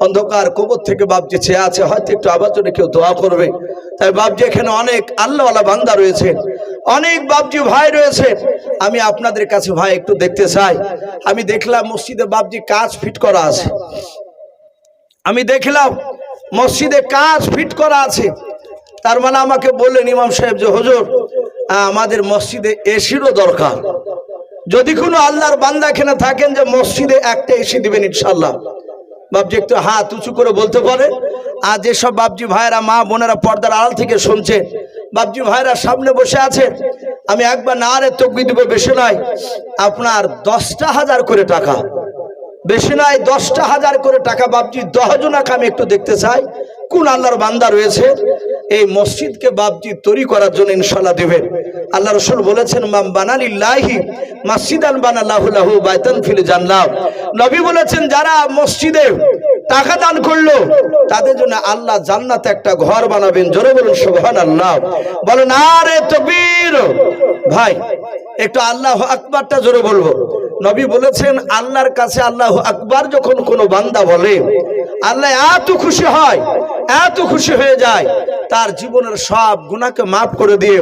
অন্ধকার কবর থেকে বাপজি চেয়ে আছে, হয়তো একটু আবার জন্য কেউ দোয়া করবে। তাই বাপজি এখানে অনেক আল্লাহওয়ালা বান্দা রয়েছে, অনেক বাপজি ভাই রয়েছে। আমি আপনাদের কাছে ভাই একটু দেখতে চাই। আমি দেখলাম মসজিদে বাপজি কাজ ফিট করা আছে, আমি দেখলাম মসজিদে কাজ ফিট করা আছে। তার মানে আমাকে বললেন ইমাম সাহেব যে হুজুর আমাদের মসজিদে এসিরও দরকার। যদি কোনো আল্লাহর বান্দা এখানে থাকেন যে মসজিদে একটা এসি দিবেন ইনশাল্লাহ, বাপজি একটু হাত উঁচু করে বলতে পারে। আর যেসব বাপজি ভাইরা, মা বোনেরা পর্দার আড়াল থেকে শুনছে, বাপজি ভাইরা সামনে বসে আছে, আমি একবার নারে তকবীর দিব, বেশি নয় আপনার 10,000 করে টাকা, বেশি নয় 10,000 করে টাকা বাপজি 10 জনাকে আমি একটু দেখতে চাই কোন আল্লাহর বান্দা রয়েছে এই মসজিদকে বাপজি তৈরি করার জন্য ইনশাআল্লাহ দিবেন। আল্লাহ রাসূল বলেছেন মাম বানালিল্লাহি মাসজিদান বানাল্লাহু লাহু বাইতান ফিল জান্নাহ। নবী বলেছেন যারা মসজিদে টাকা দান করলো তাদের জন্য আল্লাহ জান্নাতে একটা ঘর বানাবেন। জোরে বলুন সুবহানাল্লাহ, বলেন আরে তাকবীর। ভাই একটু আল্লাহু আকবারটা জোরে বলবো। নবী বলেছেন আল্লাহর কাছে আল্লাহু আকবার যখন কোনো বান্দা বলে, আল্লাহ এত খুশি হয়, এত খুশি হয়ে যায়, তার জীবনের সব গুনাহকে মাফ করে দিয়ে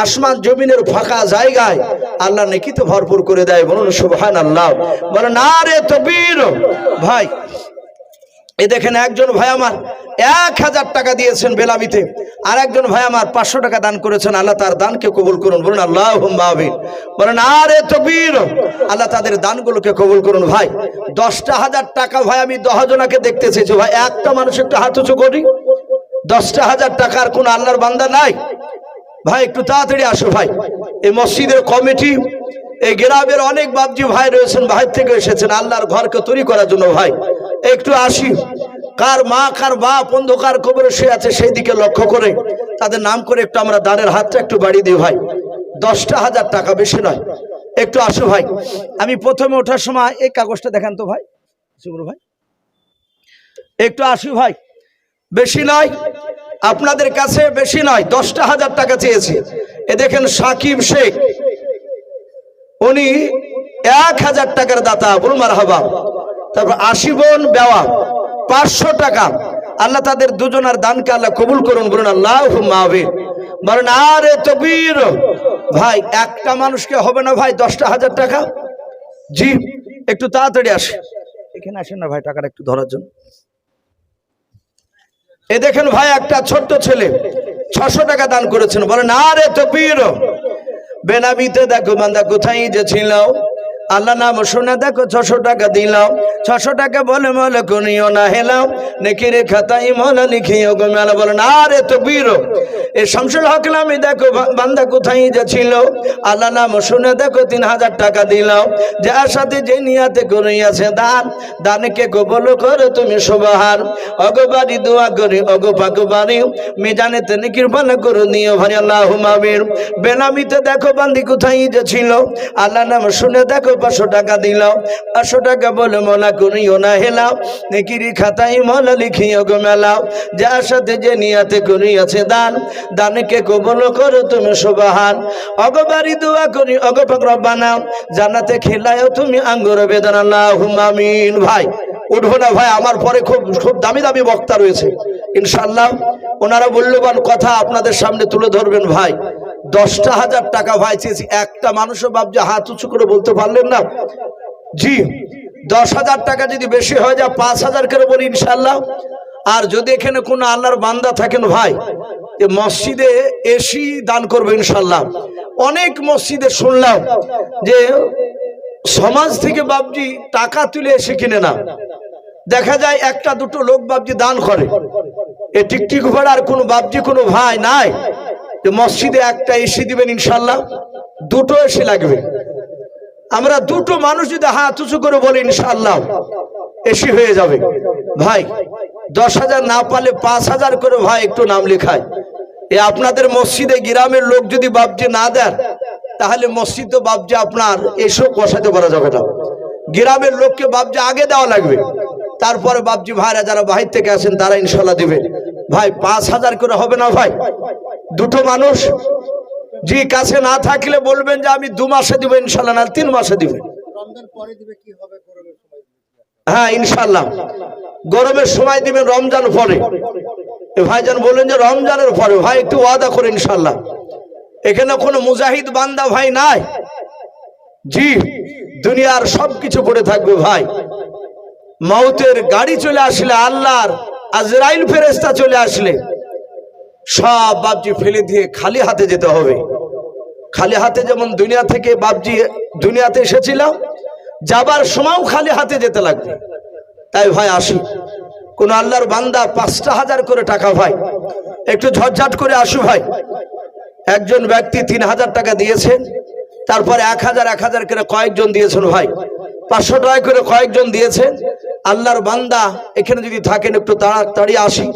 আসমান জমিনের ফাঁকা জায়গায় আল্লাহ নেকিতে ভরপুর করে দেয়। বলুন সুবহানাল্লাহ, বলেন আরে তাকবীর। ভাই এই দেখেন একজন ভাই আমার 1000 টাকা দিয়েছেন বেলাবিতে, আর একজন ভাই আমার 500 টাকা দান করেছেন। আল্লাহ তার দানকে কবুল করুন, বলুন আল্লাহুম্মা আমিন, বলেন আরে তাকবীর। আল্লাহ তাদের দানগুলোকে কবুল করুন। ভাই 10,000 টাকা ভাই আমি 10 জনাকে দেখতে চেয়েছি। ভাই একটা মানুষ একটু হাত উঁচু করি। 10,000 টাকার কোন আল্লাহর বান্দা নাই? ভাই একটু তাড়াতাড়ি আসো। ভাই এই মসজিদের কমিটি, এই গ্রামের অনেক বাপজি ভাই রয়েছেন, বাইরে থেকে এসেছেন আল্লাহর ঘরকে তৈরি করার জন্য। ভাই একটু আসি। কার মা কার বাপ অন্ধকার কবরে শুয়ে আছে সেই দিকে লক্ষ্য করে তাদের নাম করে একটু আমরা দানের হাতটা একটু বাড়িয়ে দিই। ভাই 10,000 টাকা, বেশি নয়, একটু আসো ভাই। আমি প্রথমে ওঠার সময় এই কাগজটা দেখান তো ভাই, ভাই একটু আসি। ভাই বেশি নয়, আপনাদের কাছে বেশি নয়, 10,000 টাকা চেয়েছি। এ দেখেন সাকিব শেখ, উনি 1000 টাকার দাতা, বলুন মারহাবা। তারপর আশিবন বেওয়া 500 টাকা। আল্লাহ তাদের দুজনার দানকে আল্লাহ কবুল করুন, বলুন আল্লাহুম্মা আমিন, বলেন আরে তাকবীর। ভাই একটা মানুষকে হবে না ভাই 10,000 টাকা? জি একটু তাড়াতাড়ি আসে, এখানে আসেন না ভাই টাকাটা একটু ধরার জন্য। এ দেখেন ভাই একটা ছোট্ট ছেলে 600 টাকা দান করেছেন, বলেন আরে তাকবীর। বেনামিতে দেখো বান্দা কোথায় যে ছিল, আল্লাহ নাম শুনে দেখো 600 টাকা দিলাম। 600 টাকা বলে মলে করিও না হেলাম, নেকিরে খাতাই মলা লিখিও গো মেলা, বলেন আরে তাকবীর। এ শামসুল হক নামে দেখো বান্দা কোথায় যে ছিল, আল্লাহ নাম শুনে দেখো 3000 টাকা দিলাম। যার সাথে যে নিয়াতে করিয়াছে দান, দানকে কবুল করো তুমি সুবহান। অগবারি দোয়া করি অগো পাকবারি, মিজানেতে নেকির পানা করো নিও ভাই আল্লাহুম্মা আমিন। বেনামিতে দেখো বান্দি কোথায় যে ছিল, আল্লাহ নাম শুনে দেখো 500 টাকা দিলাম। 500 টাকা বলে মলা করিও না হেলাও, নেকিরি খাতাই মলা লিখিও গো মেলা। যার সাথে যে নিয়াতে করিয়াছে দান, দানকে কবুল করো তুমি সুবহান। অগবারি দোয়া করি অগো পাক রব্বানা, জান্নাতে খিলায়ও তুমি আঙ্গুর বেদানা আল্লাহুম্মা আমিন। ভাই উঠবো না ভাই, আমার পরে খুব খুব দামি দামি বক্তা রয়েছে ইনশাআল্লাহ, ওনারা মূল্যবান কথা আপনাদের সামনে তুলে ধরবেন। ভাই 10,000 টাকা ভাই চেয়েছি, একটা মানুষও বাপজি হাত উঁচু করে বলতে পারলেন না? জি 10,000 টাকা যদি বেশি হয়ে যায় 5,000 করে বলি ইনশাআল্লাহ। আর যদি এখানে কোনো আল্লাহর বান্দা থাকেন ভাই মসজিদে এসি দান করবে ইনশাআল্লাহ। অনেক মসজিদে শুনলাম যে সমাজ থেকে বাপজি টাকা তুলে এসে কিনে না, দেখা যায় একটা দুটো লোক বাপজি দান করে। এ টিকটিক ভাড়া আর কোনো বাপজি কোনো ভাই নাই যে মসজিদে একটা এসি দিবেন ইনশাআল্লাহ? দুটো এসি লাগবে। আমরা দুটো মানুষ যদি হাত উঁচু করে বলি ইনশাআল্লাহ এসি হয়ে যাবে। ভাই 10,000 না পালে 5,000 করে ভাই একটু নাম লেখায়। এ আপনাদের মসজিদে গ্রামের লোক যদি বাপজি না দেন তাহলে মসজিদ তো বাপজি আপনার এসব বসাতে পারা যাবে না। গ্রামের লোককে বাপজি আগে দেওয়া লাগবে। তারপরে বাপজি ভাইরা যারা বাহির থেকে আসেন তারা ইনশাল্লাহ দিবেন। ভাই 5000 করে হবে না ভাই? দুটো মানুষ জি কাছে না থাকলে বলবেন যে আমি 2 মাসে দিব ইনশাল্লাহ, না 3 মাসে দিবেন। হ্যাঁ ইনশাল্লাহ গরমের সময় দিবেন, রমজান পরে। ভাইজান বলেন যে রমজানের পরে। ভাই একটু ওয়াদা করে ইনশাল্লাহ। এখানে কোনো মুজাহিদ বান্দা ভাই নাই জি, দুনিয়ার সবকিছু পড়ে থাকবে ভাই। মৌতের গাড়ি চলে আসলে, আল্লাহর আজরাইল ফেরেশতা চলে আসলে সব বাপজি ফেলে দিয়ে খালি হাতে যেতে হবে। খালি হাতে যেমন দুনিয়া থেকে বাপজি দুনিয়াতে এসেছিলাম, যাবার সময়ও খালি হাতে যেতে লাগবে। তাই ভাই আসি, কোন আল্লাহর বান্দা 5000 করে টাকা ভাই একটু ঝটঝট করে আসু ভাই। একজন ব্যক্তি 3000 টাকা দিয়েছেন, তারপরে 1000 করে কয়েকজন দিয়েছেন ভাই, 500 টাকা করে কয়েকজন দিয়েছেন। আল্লাহর বান্দা এখানে যদি থাকেন একটু তাড়াতাড়ি আসি।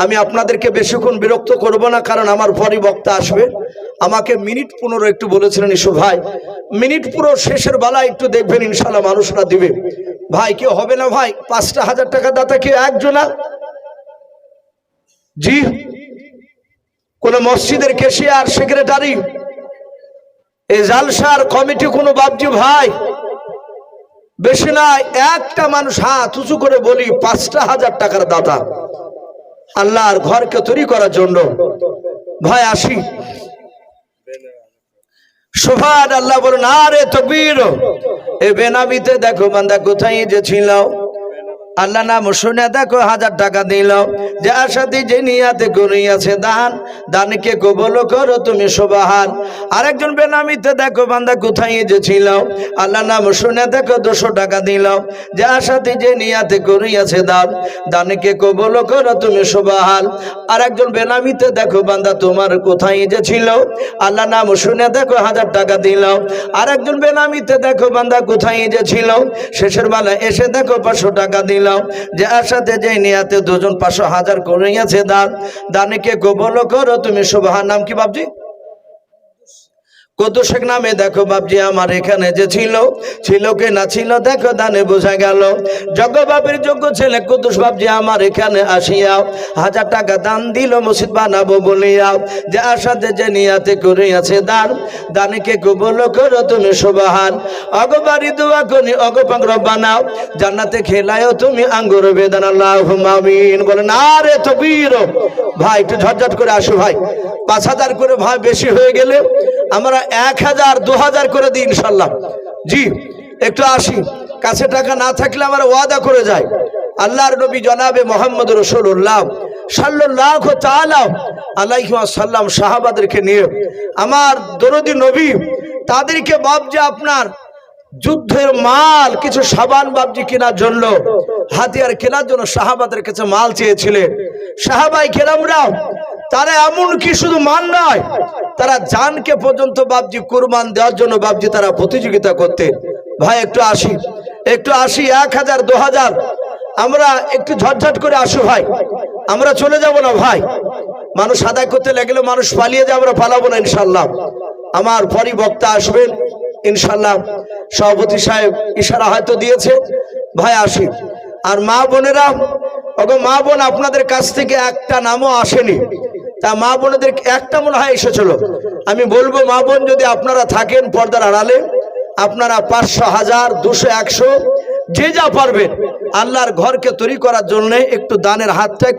আমি আপনাদেরকে বেশিক্ষণ বিরক্ত করব না, কারণ আমার পরই বক্তা আসবে। আমাকে মিনিট 15 একটু বলেছিলেন ইসু ভাই, মিনিট পুরো শেষের বেলায় একটু দেখবেন ইনশাল্লাহ মানুষরা দিবে। ভাই কেউ হবে না ভাই? 5000 টাকা দাতা কেউ একজনা? জি, কোন মসজিদের ক্যাশিয়ার, সেক্রেটারি, এই জালসার কমিটি কোনো বাপজি ভাই? বেশি নাই, একটা মানুষ হাত উঁচু করে বলি 5000 টাকার দাতা আল্লাহর ঘরকে তৈরি করার জন্য। ভাই আসি। সুবহানাল্লাহ বলুন, আরে তাকবীর। এই বেনামিতে দেখো বান্দা কোথায় যে ছিল, আল্লাহ নাম শুনে দেখো 1000 টাকা দিল, যে আশাতে যে নিয়াতে করিয়াছে দান, দানকে কবুল করো তুমি সুবহান। আরেকজন বেনামিতে দেখো বান্দা কোথায় যে ছিল, আল্লাহ নাম শুনে দেখো 200 টাকা দিল, যে আশাতে যে নিয়াতে করিয়াছে দান, দানকে কবুল করো তুমি সুবহান। আরেকজন বেনামিতে দেখো বান্দা তোমার কোথায় যে ছিল, আল্লাহ নাম শুনে দেখো 1000 টাকা দিল। আরেকজন বেনামিতে দেখো বান্দা কোথায় যে ছিল, শেষের বেলায় এসে দেখো 500 টাকা দিল, যে আশাতে যে নিয়াতে দুজন 500,000 করিয়াছে দান, দানকে কবুল করো তুমি সুবহান। নাম কি বাপজি? কুদ্দুস নামে দেখো বাপজি আমার এখানে যে ছিল, ছিল কে না ছিল দেখো দানে বোঝা গেল। যোগ্য বাপের যোগ্য ছেলে কুদ্দুস বাপজি আমার এখানে আসিয়া 1000 টাকা দান দিল মসজিদ বানাবো বলিয়া, যে আশাতে যে নিয়াতে করিয়াছে দান, দানকে কবুল করো তুমি সুবহান। অগবারি দোয়া করি অগপাক রব্বানা, জান্নাতে খেলায়ও তুমি আঙ্গুর বেদান, আল্লাহুম্মা আমিন। বলেন আরে তাকবীর। ভাই একটু ঝটঝট করে আসো ভাই, 5000 করে ভাই বেশি হয়ে গেলে আমরা 1000 2000 করে দিই ইনশাল্লাহ। জি একটু আসি, কাছে টাকা না থাকলে আমরা ওয়াদা করে যাই। আল্লাহর নবী জনাবে মুহাম্মদ রাসূলুল্লাহ সাল্লাল্লাহু তাআলা আলাইহি ওয়াসাল্লাম সাহাবাদেরকে নিয়ে, আমার দরদি নবী তাদেরকে বাপজি আপনার যুদ্ধের মাল কিছু সাবান বাপজি কেনার জন্য, হাতিয়ার কেনার জন্য সাহাবাদের কাছে মাল চেয়েছিলেন। সাহাবাই কেরামরা তারা এমন কি শুধু মান নয়, তারা জানকে পর্যন্ত বাপজি কুরবান দেওয়ার জন্য বাপজি তারা প্রতিযোগিতা করতেন। ভাই একটু আসি, একটু আসি, 1000 2000 আমরা একটু ঝটঝট করে আসো ভাই, আমরা চলে যাব না ভাই। মানুষ আদায় করতে লাগলে মানুষ পালিয়ে যায়, আমরা পালাবো না ইনশাল্লাহ। আমার পরই বক্তা আসবেন ইনশাল্লাহ। সভাপতি সাহেব ইশারা হয়তো দিয়েছে, ভাই আসি। আর মা বোনেরা, ওগো মা বোন, আপনাদের কাছ থেকে একটা নামও আসেনি, তা মা বোনদের একটা মনে হয় এসেছিল। আমি বলবো মা বোন যদি আপনারা থাকেন পর্দার আড়ালে, আপনারা 500 1000 200 100 যে যা পারবেন আল্লাহর ঘরকে তৈরি করার জন্য একটু দানের হাতটা একটু